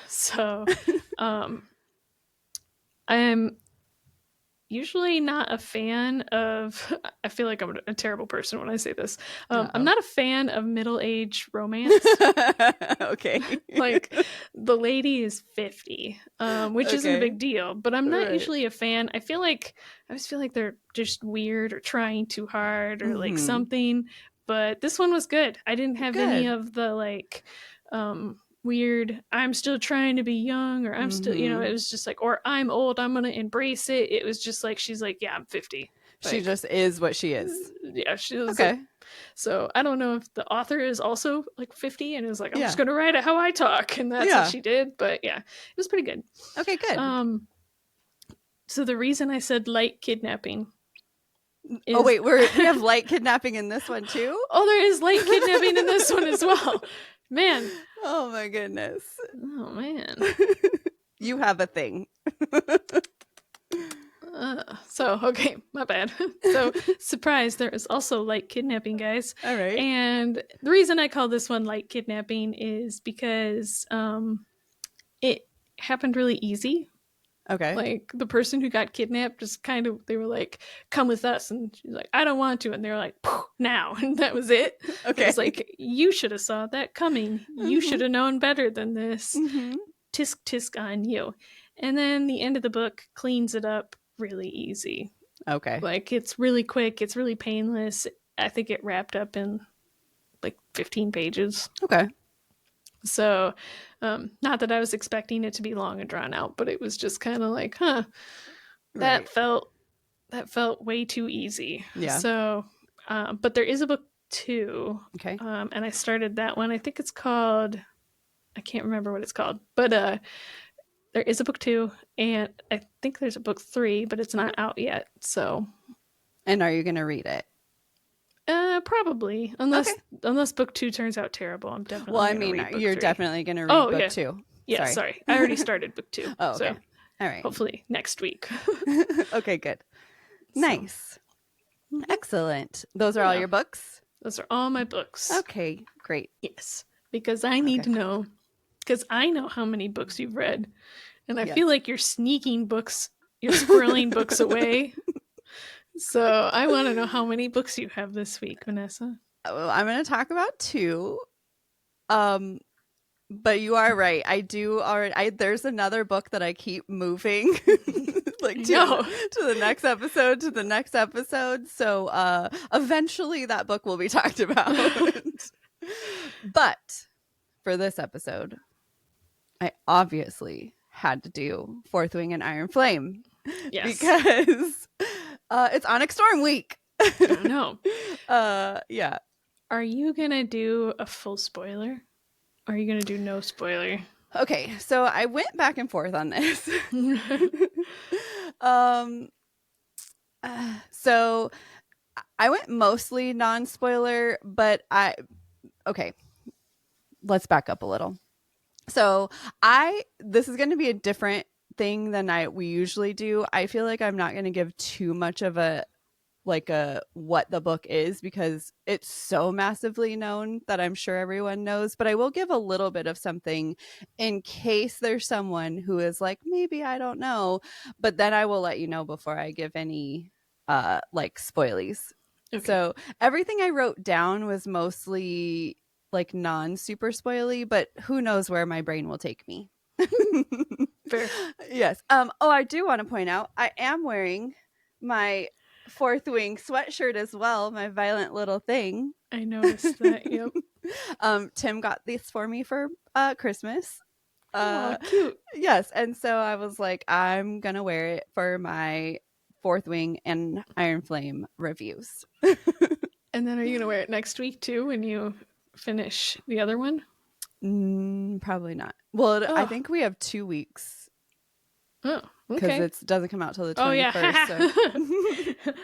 So I am usually not a fan of, I feel like I'm a terrible person when I say this. I'm not a fan of middle-aged romance. Okay. Like, the lady is 50, which isn't a big deal, but I'm not usually a fan. I always feel like they're just weird or trying too hard or like something, but this one was good. I didn't have any of the like, weird, I'm still trying to be young, or I'm still, it was just like, or I'm old, I'm gonna embrace it. It was just like, she's like, yeah, I'm 50. Like, she just is what she is. Yeah, she was okay. Like, so I don't know if the author is also like 50 and is like, I'm just gonna write it how I talk, and that's what she did. But yeah, it was pretty good. Okay, good. So the reason I said light kidnapping is... Oh wait, we have light kidnapping in this one too? Oh, there is light kidnapping in this one as well. Man. Oh my goodness. Oh man. You have a thing. Okay, my bad. So, surprise, there is also light kidnapping, guys. All right. And the reason I call this one light kidnapping is because it happened really easy. Okay. Like, the person who got kidnapped just kind of, they were like, come with us. And she's like, I don't want to. And they were like, now. And that was it. Okay. It was like, you should have saw that coming. You should have known better than this. Tisk tisk on you. And then the end of the book cleans it up really easy. Okay. Like, it's really quick. It's really painless. I think it wrapped up in like 15 pages. Okay. So, not that I was expecting it to be long and drawn out, but it was just kind of like, that felt way too easy. Yeah. So, but there is a book 2. Okay. And I started that one. I think it's called, I can't remember what it's called, but there is a book 2, and I think there's a book 3, but it's not out yet. So. And are you going to read it? Probably, unless book 2 turns out terrible. I'm definitely. Well, I mean, you're 3. Definitely going to read book 2. Yeah, sorry. I already started book 2. Oh, okay. So all right. Hopefully next week. Okay, good. Nice. Excellent. Those are all your books? Those are all my books. Okay, great. Yes, because I need to know, because I know how many books you've read, and I feel like you're sneaking books, you're squirreling books away. So I want to know how many books you have this week, Vanessa. Well, I'm going to talk about 2. But you are right. I do already. There's another book that I keep moving, like to the next episode, to the next episode. So eventually that book will be talked about. But for this episode, I obviously had to do Fourth Wing and Iron Flame. Yes. Because it's Onyx Storm week. No. Yeah. Are you going to do a full spoiler? Or are you going to do no spoiler? Okay, so I went back and forth on this. So I went mostly non-spoiler, but okay, let's back up a little. So this is going to be a different thing than we usually do. I feel like I'm not going to give too much of what the book is, because it's so massively known that I'm sure everyone knows, but I will give a little bit of something in case there's someone who is like, maybe I don't know, but then I will let you know before I give any spoilies. Okay. So everything I wrote down was mostly like non-super spoily, but who knows where my brain will take me. Fair. Yes. I do want to point out I am wearing my Fourth Wing sweatshirt as well, my violent little thing. I noticed that. Yep. Tim got this for me for Christmas. Oh, cute. Yes, and so I was like, I'm gonna wear it for my Fourth Wing and Iron Flame reviews. And then are you gonna wear it next week too when you finish the other one? Probably not. Well, I think we have 2 weeks. Oh, okay. Because it doesn't come out till the 21st. Oh, yeah. So.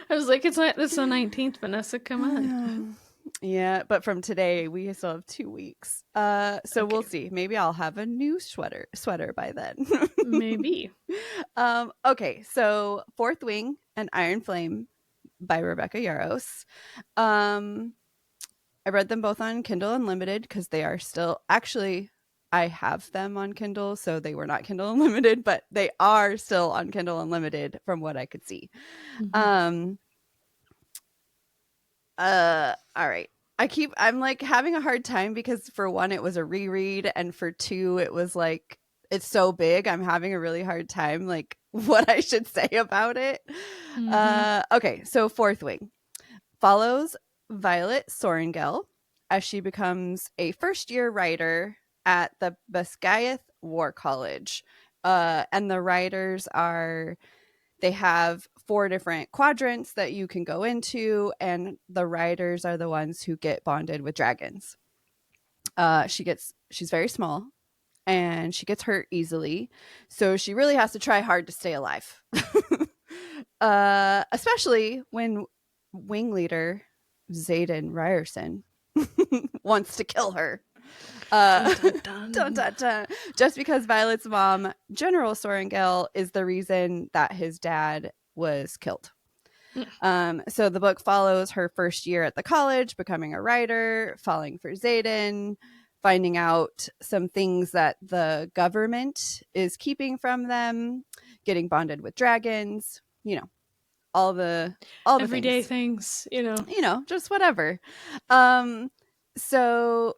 I was like, it's the 19th, Vanessa. Come on. Yeah, but from today, we still have 2 weeks. So we'll see. Maybe I'll have a new sweater by then. Maybe. Okay, so Fourth Wing and Iron Flame by Rebecca Yarros. I read them both on Kindle Unlimited because they are still actually. I have them on Kindle, so they were not Kindle Unlimited, but they are still on Kindle Unlimited from what I could see. Mm-hmm. All right. I'm like having a hard time because for one, it was a reread, and for two, it was like, it's so big. I'm having a really hard time, like what I should say about it. Mm-hmm. Okay. So Fourth Wing follows Violet Sorengel as she becomes a first-year writer at the Basgiath War College. And the writers they have 4 different quadrants that you can go into, and the writers are the ones who get bonded with dragons. She's very small, and she gets hurt easily, so she really has to try hard to stay alive. Especially when wing leader Xaden Ryerson wants to kill her. Dun, dun, dun. Just because Violet's mom, General Sorengel, is the reason that his dad was killed. So the book follows her first year at the college, becoming a writer, falling for Xaden, finding out some things that the government is keeping from them, getting bonded with dragons, all the everyday things, just whatever. So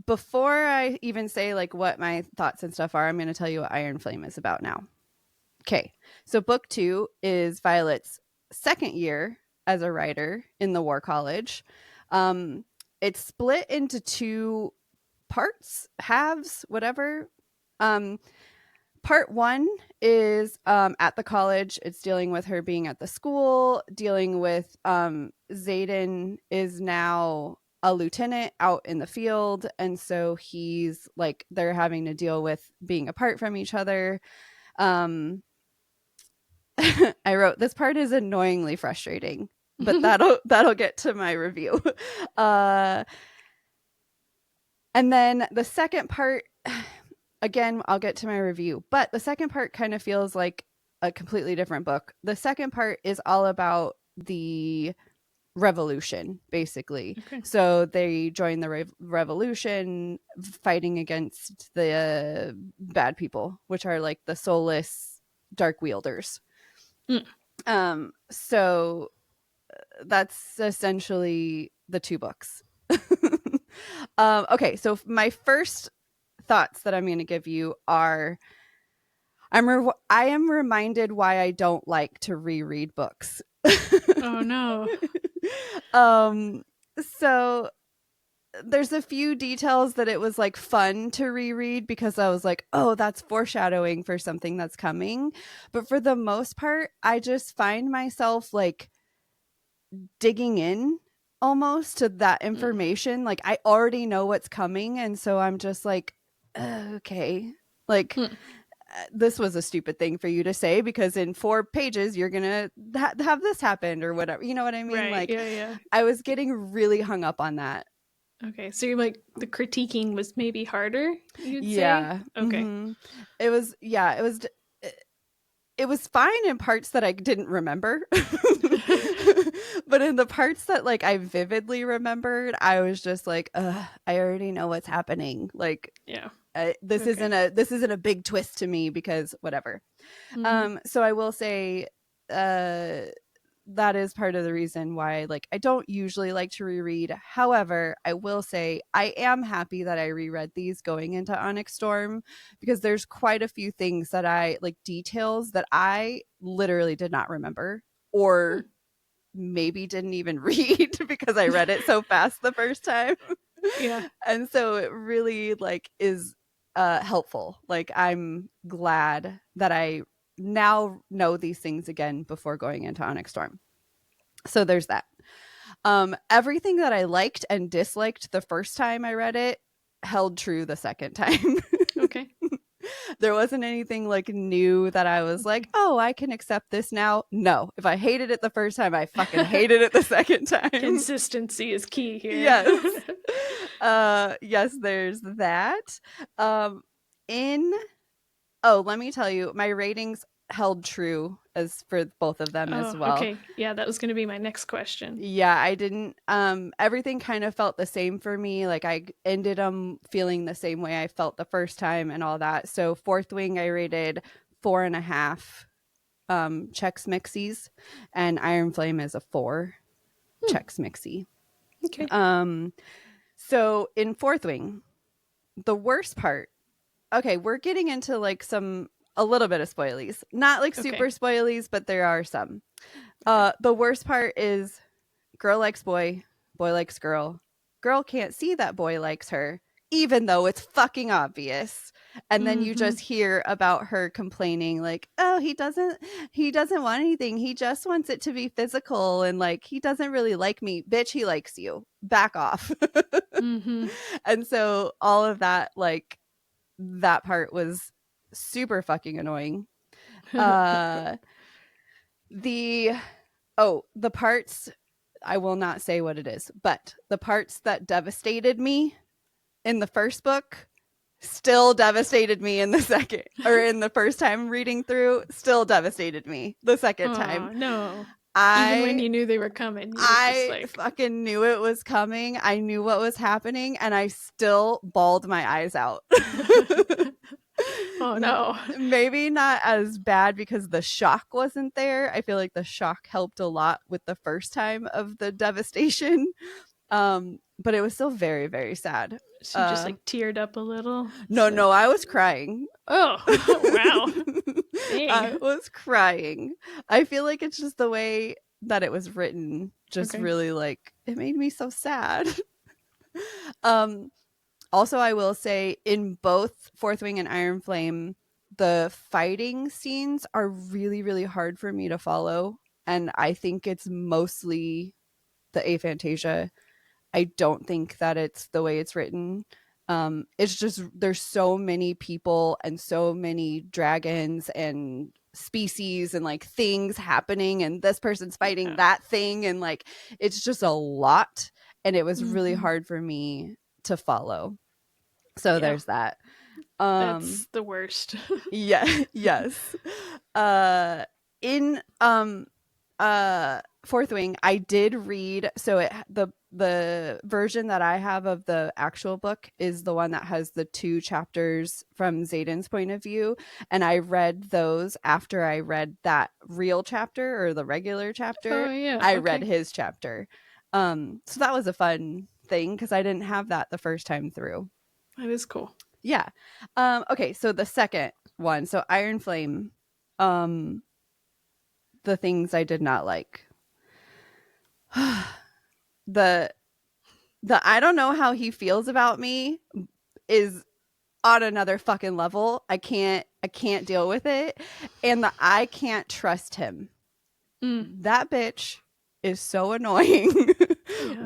before I even say like what my thoughts and stuff are, I'm going to tell you what Iron Flame is about now. Okay. So book 2 is Violet's second year as a writer in the War College. It's split into 2 parts, halves, whatever. Part 1 is at the college. It's dealing with her being at the school, dealing with Xaden is now a lieutenant out in the field, and so he's like, they're having to deal with being apart from each other. I wrote, this part is annoyingly frustrating, but that'll get to my review. And then the second part, again, I'll get to my review, but the second part kind of feels like a completely different book. The second part is all about the revolution, basically. Okay. So they join the revolution, fighting against the bad people, which are like the soulless dark wielders. So that's essentially the 2 books. Okay, so my first thoughts that I'm going to give you are, I am reminded why I don't like to reread books. Oh no. So there's a few details that it was like fun to reread because I was like, oh, that's foreshadowing for something that's coming. But for the most part, I just find myself like digging in almost to that information. Like I already know what's coming. And so I'm just like, okay, like this was a stupid thing for you to say because in 4 pages you're gonna have this happened or whatever, you know what I mean? Right. Like yeah. I was getting really hung up on that. Okay, so you're like, the critiquing was maybe harder, you'd say? Okay. Mm-hmm. It was fine in parts that I didn't remember. But in the parts that like I vividly remembered, I was just like, I already know what's happening. Like, yeah. This isn't a big twist to me because whatever. Mm-hmm. So I will say that is part of the reason why like I don't usually like to reread. However, I will say I am happy that I reread these going into Onyx Storm because there's quite a few things that I like, details that I literally did not remember or maybe didn't even read because I read it so fast the first time. Yeah. And so it really like is helpful. Like I'm glad that I now know these things again before going into Onyx Storm. So there's that. Everything that I liked and disliked the first time I read it held true the second time. Okay. There wasn't anything like new that I was like, oh, I can accept this now. No, if I hated it the first time, I fucking hated it the second time. Consistency is key here. Yes. Yes, there's that. Let me tell you, my ratings held true as for both of them as well. Okay. Yeah, that was going to be my next question. Yeah, I didn't everything kind of felt the same for me. Like I ended feeling the same way I felt the first time and all that. So Fourth Wing I rated 4.5 Chex Mixies, and Iron Flame is a 4 Chex Mixie. Okay. So in Fourth Wing, the worst part, okay, we're getting into like a little bit of spoilies. Not like super spoilies, but there are some. The worst part is girl likes boy, boy likes girl. Girl can't see that boy likes her, even though it's fucking obvious. And then you just hear about her complaining like, oh, he doesn't want anything. He just wants it to be physical. And like, he doesn't really like me. Bitch, he likes you. Back off. And so all of that, like that part was super fucking annoying. The parts, I will not say what it is, but the parts that devastated me in the first book still devastated me in the second, or in the first time reading through, still devastated me the second time. No. Even when you knew they were coming. I fucking knew it was coming. I knew what was happening, and I still bawled my eyes out. Oh no. Maybe not as bad because the shock wasn't there. I feel like the shock helped a lot with the first time of the devastation. But it was still very, very sad. So you just like teared up a little? No, I was crying. Oh, wow. Dang. I was crying. I feel like it's just the way that it was written, just really like, it made me so sad. Also, I will say in both Fourth Wing and Iron Flame, the fighting scenes are really, really hard for me to follow. And I think it's mostly the aphantasia. I don't think that it's the way it's written. It's just there's so many people and so many dragons and species and like things happening, and this person's fighting that thing, and like it's just a lot, and it was really hard for me to follow. So there's that. That's the worst. Yes. In Fourth Wing, I did read, so the version that I have of the actual book is the one that has the 2 chapters from Xaden's point of view, and I read those after I read that real chapter, or the regular chapter. I read his chapter. So that was a fun thing because I didn't have that the first time through. That is cool. Yeah. Okay, so the second one, so Iron Flame, the things I did not like. The I don't know how he feels about me is on another fucking level. I can't deal with it. And I can't trust him. That bitch is so annoying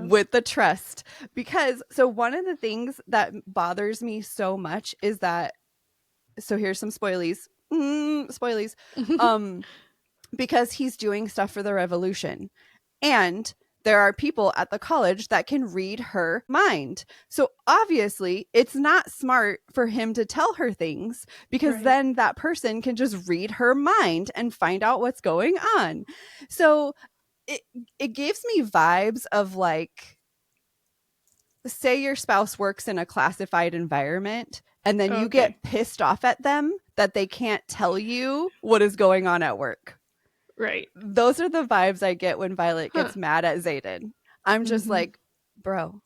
with the trust, because so one of the things that bothers me so much is that, so here's some spoilies, because he's doing stuff for the revolution, and there are people at the college that can read her mind. So obviously it's not smart for him to tell her things, because then that person can just read her mind and find out what's going on. So it gives me vibes of like, say your spouse works in a classified environment, and then you get pissed off at them that they can't tell you what is going on at work. Right. Those are the vibes I get when Violet gets mad at Xaden. I'm just like, bro,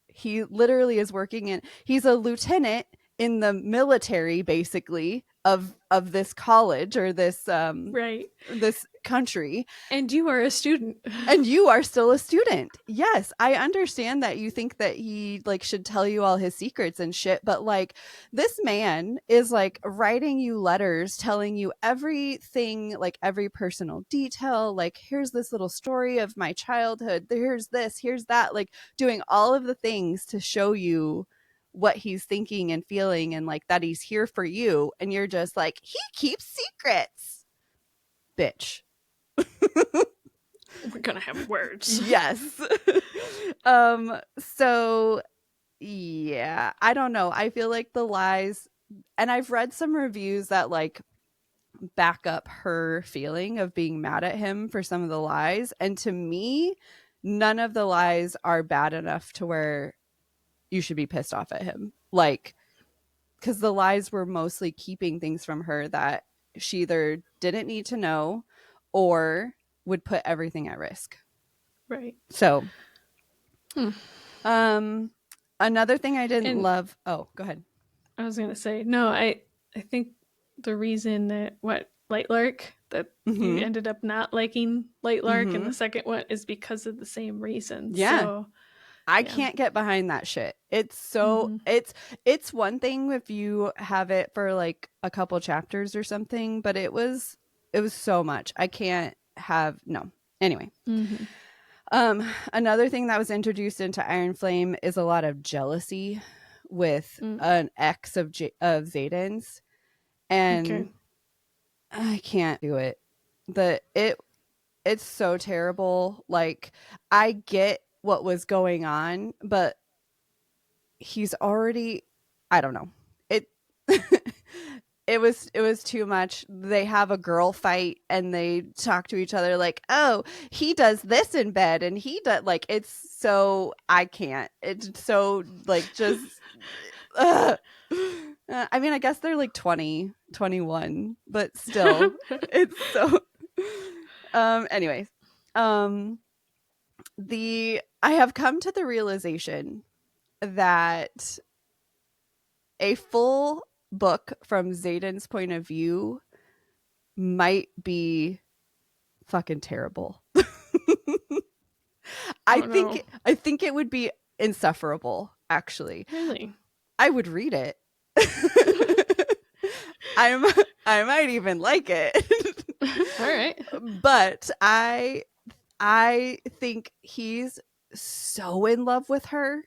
he literally is working he's a lieutenant in the military, basically, of this college or this right, this country, and you are a student, and you are still a student. Yes, I understand that you think that he like should tell you all his secrets and shit, but like this man is like writing you letters telling you everything, like every personal detail, like here's this little story of my childhood, here's this, here's that, like doing all of the things to show you what he's thinking and feeling, and like that he's here for you, and you're just like, he keeps secrets, bitch. We're gonna have words. Yes. So yeah, I don't know, I feel like the lies, and I've read some reviews that like back up her feeling of being mad at him for some of the lies, and to me none of the lies are bad enough to where you should be pissed off at him, like, because the lies were mostly keeping things from her that she either didn't need to know or would put everything at risk. Right. So another thing I didn't love, oh, go ahead. I was gonna say, no, I think the reason that Lightlark, that you ended up not liking Lightlark in the second one, is because of the same reason. Yeah. So I can't get behind that shit. It's so it's one thing if you have it for like a couple chapters or something, but it was so much. I can't have anyway. Another thing that was introduced into Iron Flame is a lot of jealousy with an ex of Xaden's, and I can't do it. It's so terrible. Like, I get what was going on, but he's already, I don't know. It was too much. They have a girl fight and they talk to each other like, oh, he does this in bed and he does, like, it's so, I can't. It's so like just I mean, I guess they're like 20, 21, but still it's so anyways. I have come to the realization that a full book from Xaden's point of view might be fucking terrible. I think it would be insufferable, actually. Really? I would read it. I might even like it. All right. But I think he's so in love with her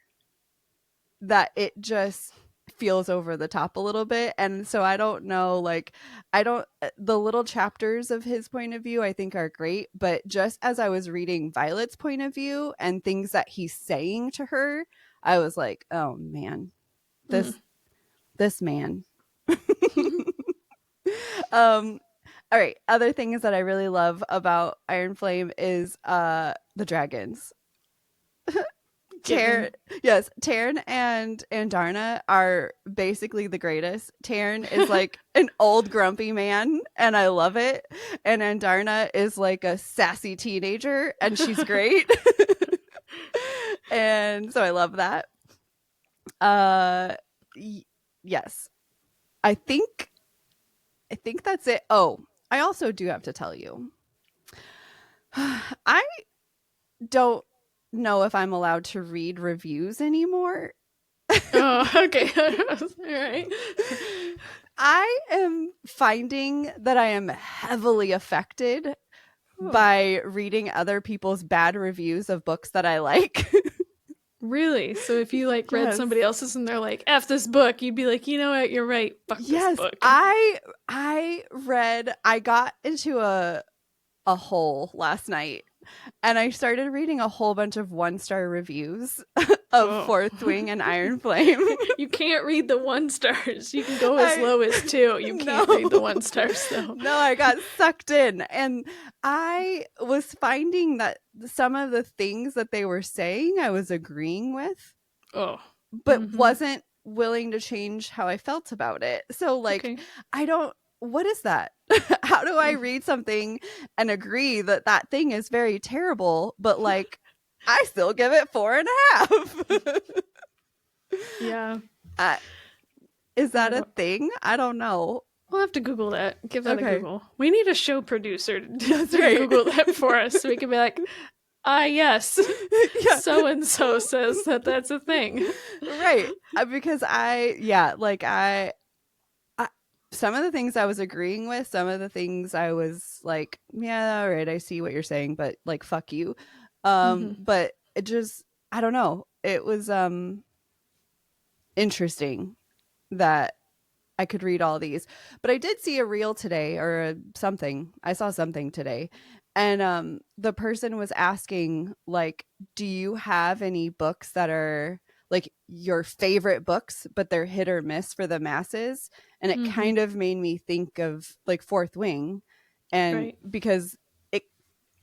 that it just feels over the top a little bit. And so I don't know, like, the little chapters of his point of view I think are great, but just as I was reading Violet's point of view and things that he's saying to her, I was like, oh man, this man. All right, other things that I really love about Iron Flame is the dragons. Taryn and Andarna are basically the greatest. Taryn is like an old grumpy man and I love it, and Andarna is like a sassy teenager and she's great. And so I love that. Yes, I think that's it. Oh, I also do have to tell you, I don't know if I'm allowed to read reviews anymore. Oh, okay. All right. I am finding that I am heavily affected by reading other people's bad reviews of books that I like. Really? So if you like read somebody else's and they're like, F this book, you'd be like, you know what, you're right. Fuck this book. I got into a hole last night and I started reading a whole bunch of 1-star reviews of Fourth Wing and Iron Flame. You can't read the 1 stars. You can go as low as 2. You can't read the 1 stars though. No, I got sucked in, and I was finding that some of the things that they were saying I was agreeing with. Oh. But wasn't willing to change how I felt about it. So like, what is that? How do I read something and agree that that thing is very terrible, but like I still give it 4.5? Yeah. Is that a thing? I don't know. We'll have to Google that. Give that Okay. a Google. We need a show producer to right. Google that for us so we can be like, yes, so-and-so says that that's a thing. Right. Because some of the things I was agreeing with, some of the things I was like, yeah, all right, I see what you're saying, but like, fuck you. But it just, I don't know. It was interesting that I could read all these. But I did see a reel today or something. I saw something today. And the person was asking, like, do you have any books that are like your favorite books, but they're hit or miss for the masses? And it kind of made me think of like Fourth Wing. And because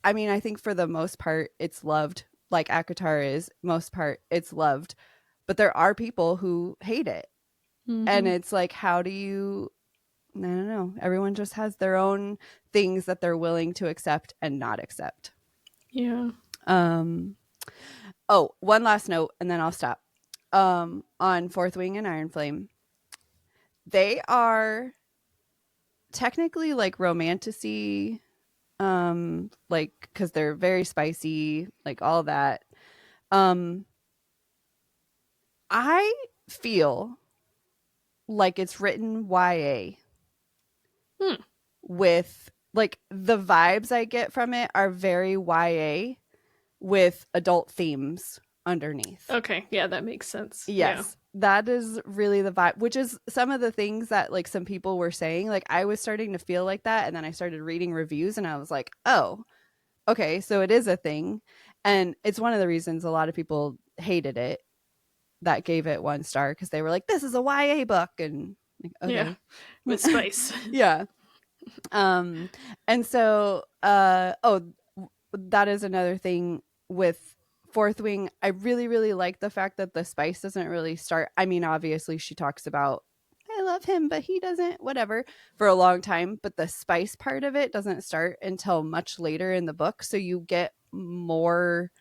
I think for the most part, it's loved, like ACOTAR is, most part, it's loved. But there are people who hate it. And it's like, how do you, I don't know. Everyone just has their own things that they're willing to accept and not accept. Yeah. Oh, one last note, and then I'll stop. On Fourth Wing and Iron Flame, they are technically like romantic-y, like, because they're very spicy, like all that. I feel like it's written YA. With like the vibes I get from it are very YA with adult themes underneath. Okay, yeah, that makes sense. Yes, that is really the vibe, which is some of the things that like some people were saying. Like I was starting to feel like that, and then I started reading reviews and I was like, oh, okay, so it is a thing. And it's one of the reasons a lot of people hated it, that gave it 1 star, because they were like, this is a YA book. And like, okay. Yeah, with spice. Yeah. And so that is another thing with Fourth Wing. I really, really like the fact that the spice doesn't really start. I mean, obviously she talks about, I love him, but he doesn't, whatever, for a long time. But the spice part of it doesn't start until much later in the book. So you get more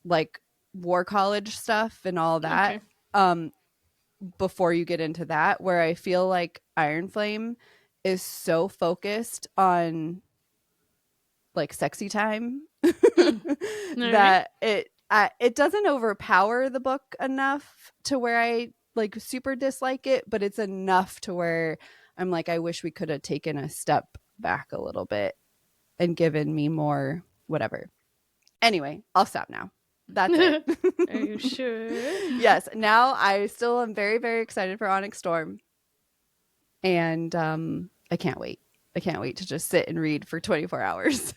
like War College stuff and all that. Okay. Before you get into that, where I feel like Iron Flame is so focused on like sexy time that it doesn't overpower the book enough to where I like super dislike it, but it's enough to where I'm like, I wish we could have taken a step back a little bit and given me more whatever. Anyway, I'll stop now. That's it. Are you sure? Yes. Now I still am very, very excited for Onyx Storm. And I can't wait. I can't wait to just sit and read for 24 hours.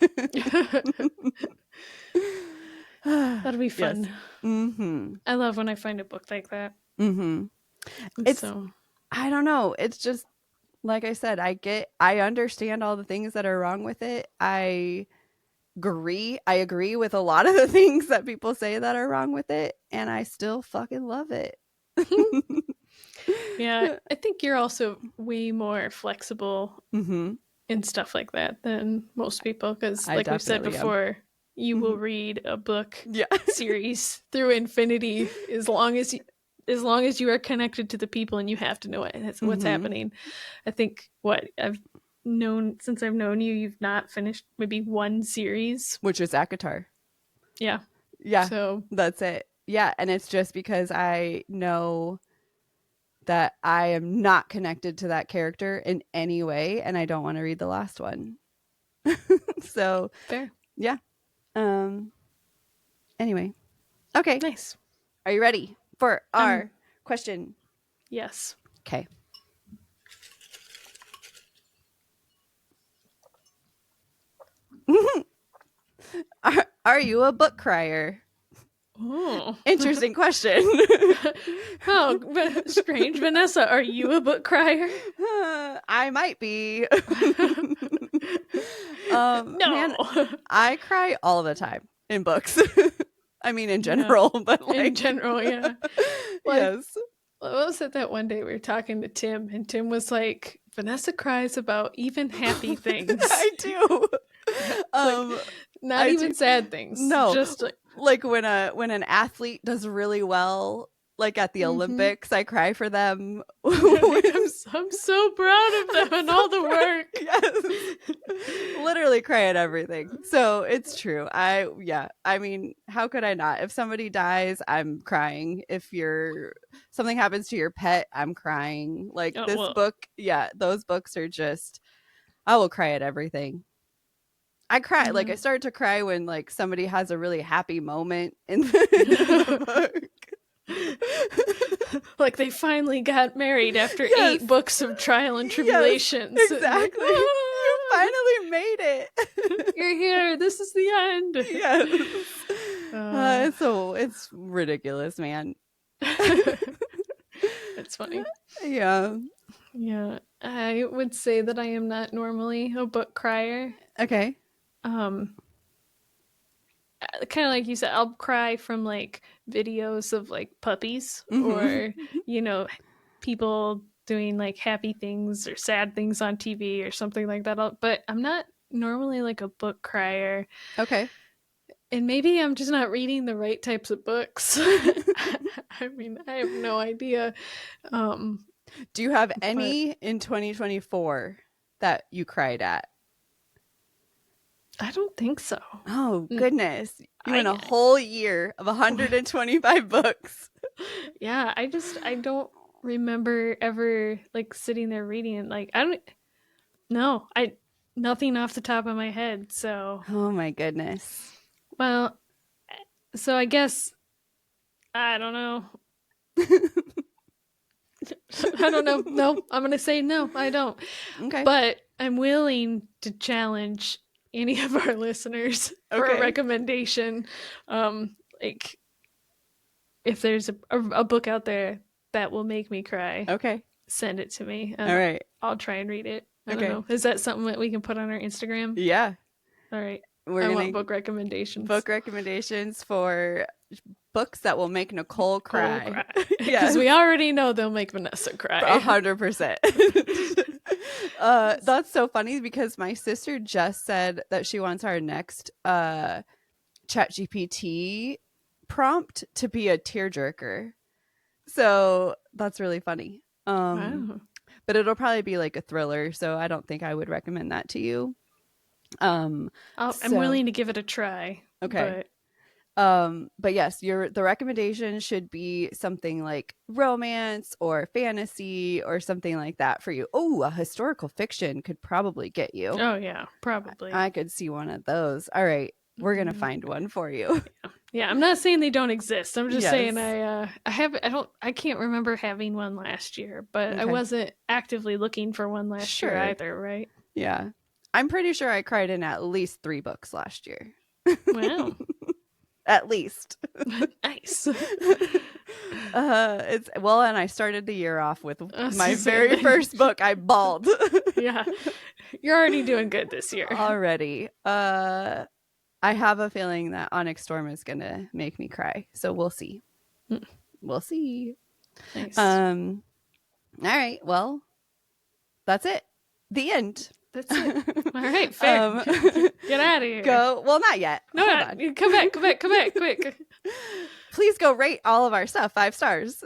That'll be fun. Yes. I love when I find a book like that. It's so, I don't know. It's just, like I said, I understand all the things that are wrong with it. I agree with a lot of the things that people say that are wrong with it, and I still fucking love it. Yeah, I think you're also way more flexible in stuff like that than most people, because like we've said before, you will read a book series through infinity as long as you are connected to the people and you have to know what's happening. I think since I've known you, you've not finished maybe 1 series, which is ACOTAR. Yeah. So that's it. Yeah, and it's just because I know that I am not connected to that character in any way, and I don't want to read the last one. So fair. Yeah. Anyway. Okay. Nice. Are you ready for our question? Yes. Okay. Are you a book crier? Oh, interesting question. Oh, strange. Vanessa, are you a book crier? I might be. No. Man, I cry all the time in books. I mean, in general, but like in general, yeah. Like, yes. What was it that one day we were talking to Tim, and Tim was like, Vanessa cries about even happy things. I do. Not even sad things. No, just like when an athlete does really well, like at the Olympics, I cry for them. I'm I'm so proud of them and all the work. Yes. Literally cry at everything. So it's true. I mean, how could I not? If somebody dies, I'm crying. If something happens to your pet, I'm crying. Like book, those books are just, I will cry at everything. I cry. Like I start to cry when like somebody has a really happy moment in the book. Like they finally got married after 8 books of trial and tribulations. Yes, exactly. Like, you finally made it. You're here. This is the end. Yes. It's ridiculous, man. It's funny. Yeah. Yeah. I would say that I am not normally a book crier. Okay. Kind of like you said, I'll cry from like videos of like puppies or people doing like happy things or sad things on TV or something like that. But I'm not normally like a book crier. Okay. And maybe I'm just not reading the right types of books. I mean, I have no idea. Do you have any in 2024 that you cried at? I don't think so. Oh, goodness. You went a whole year of 125 books. Yeah, I don't remember ever like sitting there reading it. Like, nothing off the top of my head. So. Oh my goodness. Well, so I guess, I don't know. I don't know. No, I'm going to say no, I don't. Okay. But I'm willing to challenge any of our listeners for a recommendation. Like if there's a book out there that will make me cry, send it to me. All right, I'll try and read it. I don't know. Is that something that we can put on our Instagram? Yeah. All right. I want book recommendations. Book recommendations for books that will make Nicole cry. Because we already know they'll make Vanessa cry. 100%. That's so funny because my sister just said that she wants our next ChatGPT prompt to be a tearjerker. So that's really funny. Wow. But it'll probably be like a thriller, so I don't think I would recommend that to you. I'm willing to give it a try. Okay. But yes, the recommendation should be something like romance or fantasy or something like that for you. Oh, a historical fiction could probably get you. Oh yeah, probably. I could see one of those. All right, we're gonna find one for you. Yeah, I'm not saying they don't exist. I'm just saying I can't remember having one last year, but I wasn't actively looking for one last year either, right? Yeah. I'm pretty sure I cried in at least 3 books last year. Wow. At least. Nice. And I started the year off with my very first book. I bawled. Yeah. You're already doing good this year. Already. I have a feeling that Onyx Storm is going to make me cry. So we'll see. We'll see. Nice. All right. Well, that's it. The end. That's it. All right, fair. Get out of here. Go. Well, not yet. No, come back, quick. Please go rate all of our stuff 5 stars.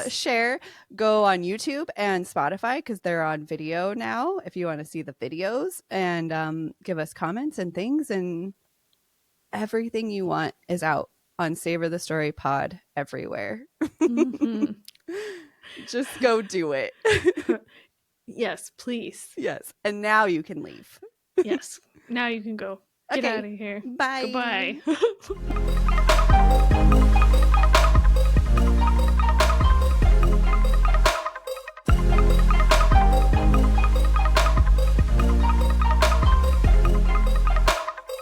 Share. Go on YouTube and Spotify because they're on video now. If you want to see the videos, and give us comments and things, and everything you want is out on Savor the Story Pod everywhere. Mm-hmm. Just go do it. Yes, please. Yes. And now you can leave. Yes. Now you can go. Get out of here. Bye. Goodbye.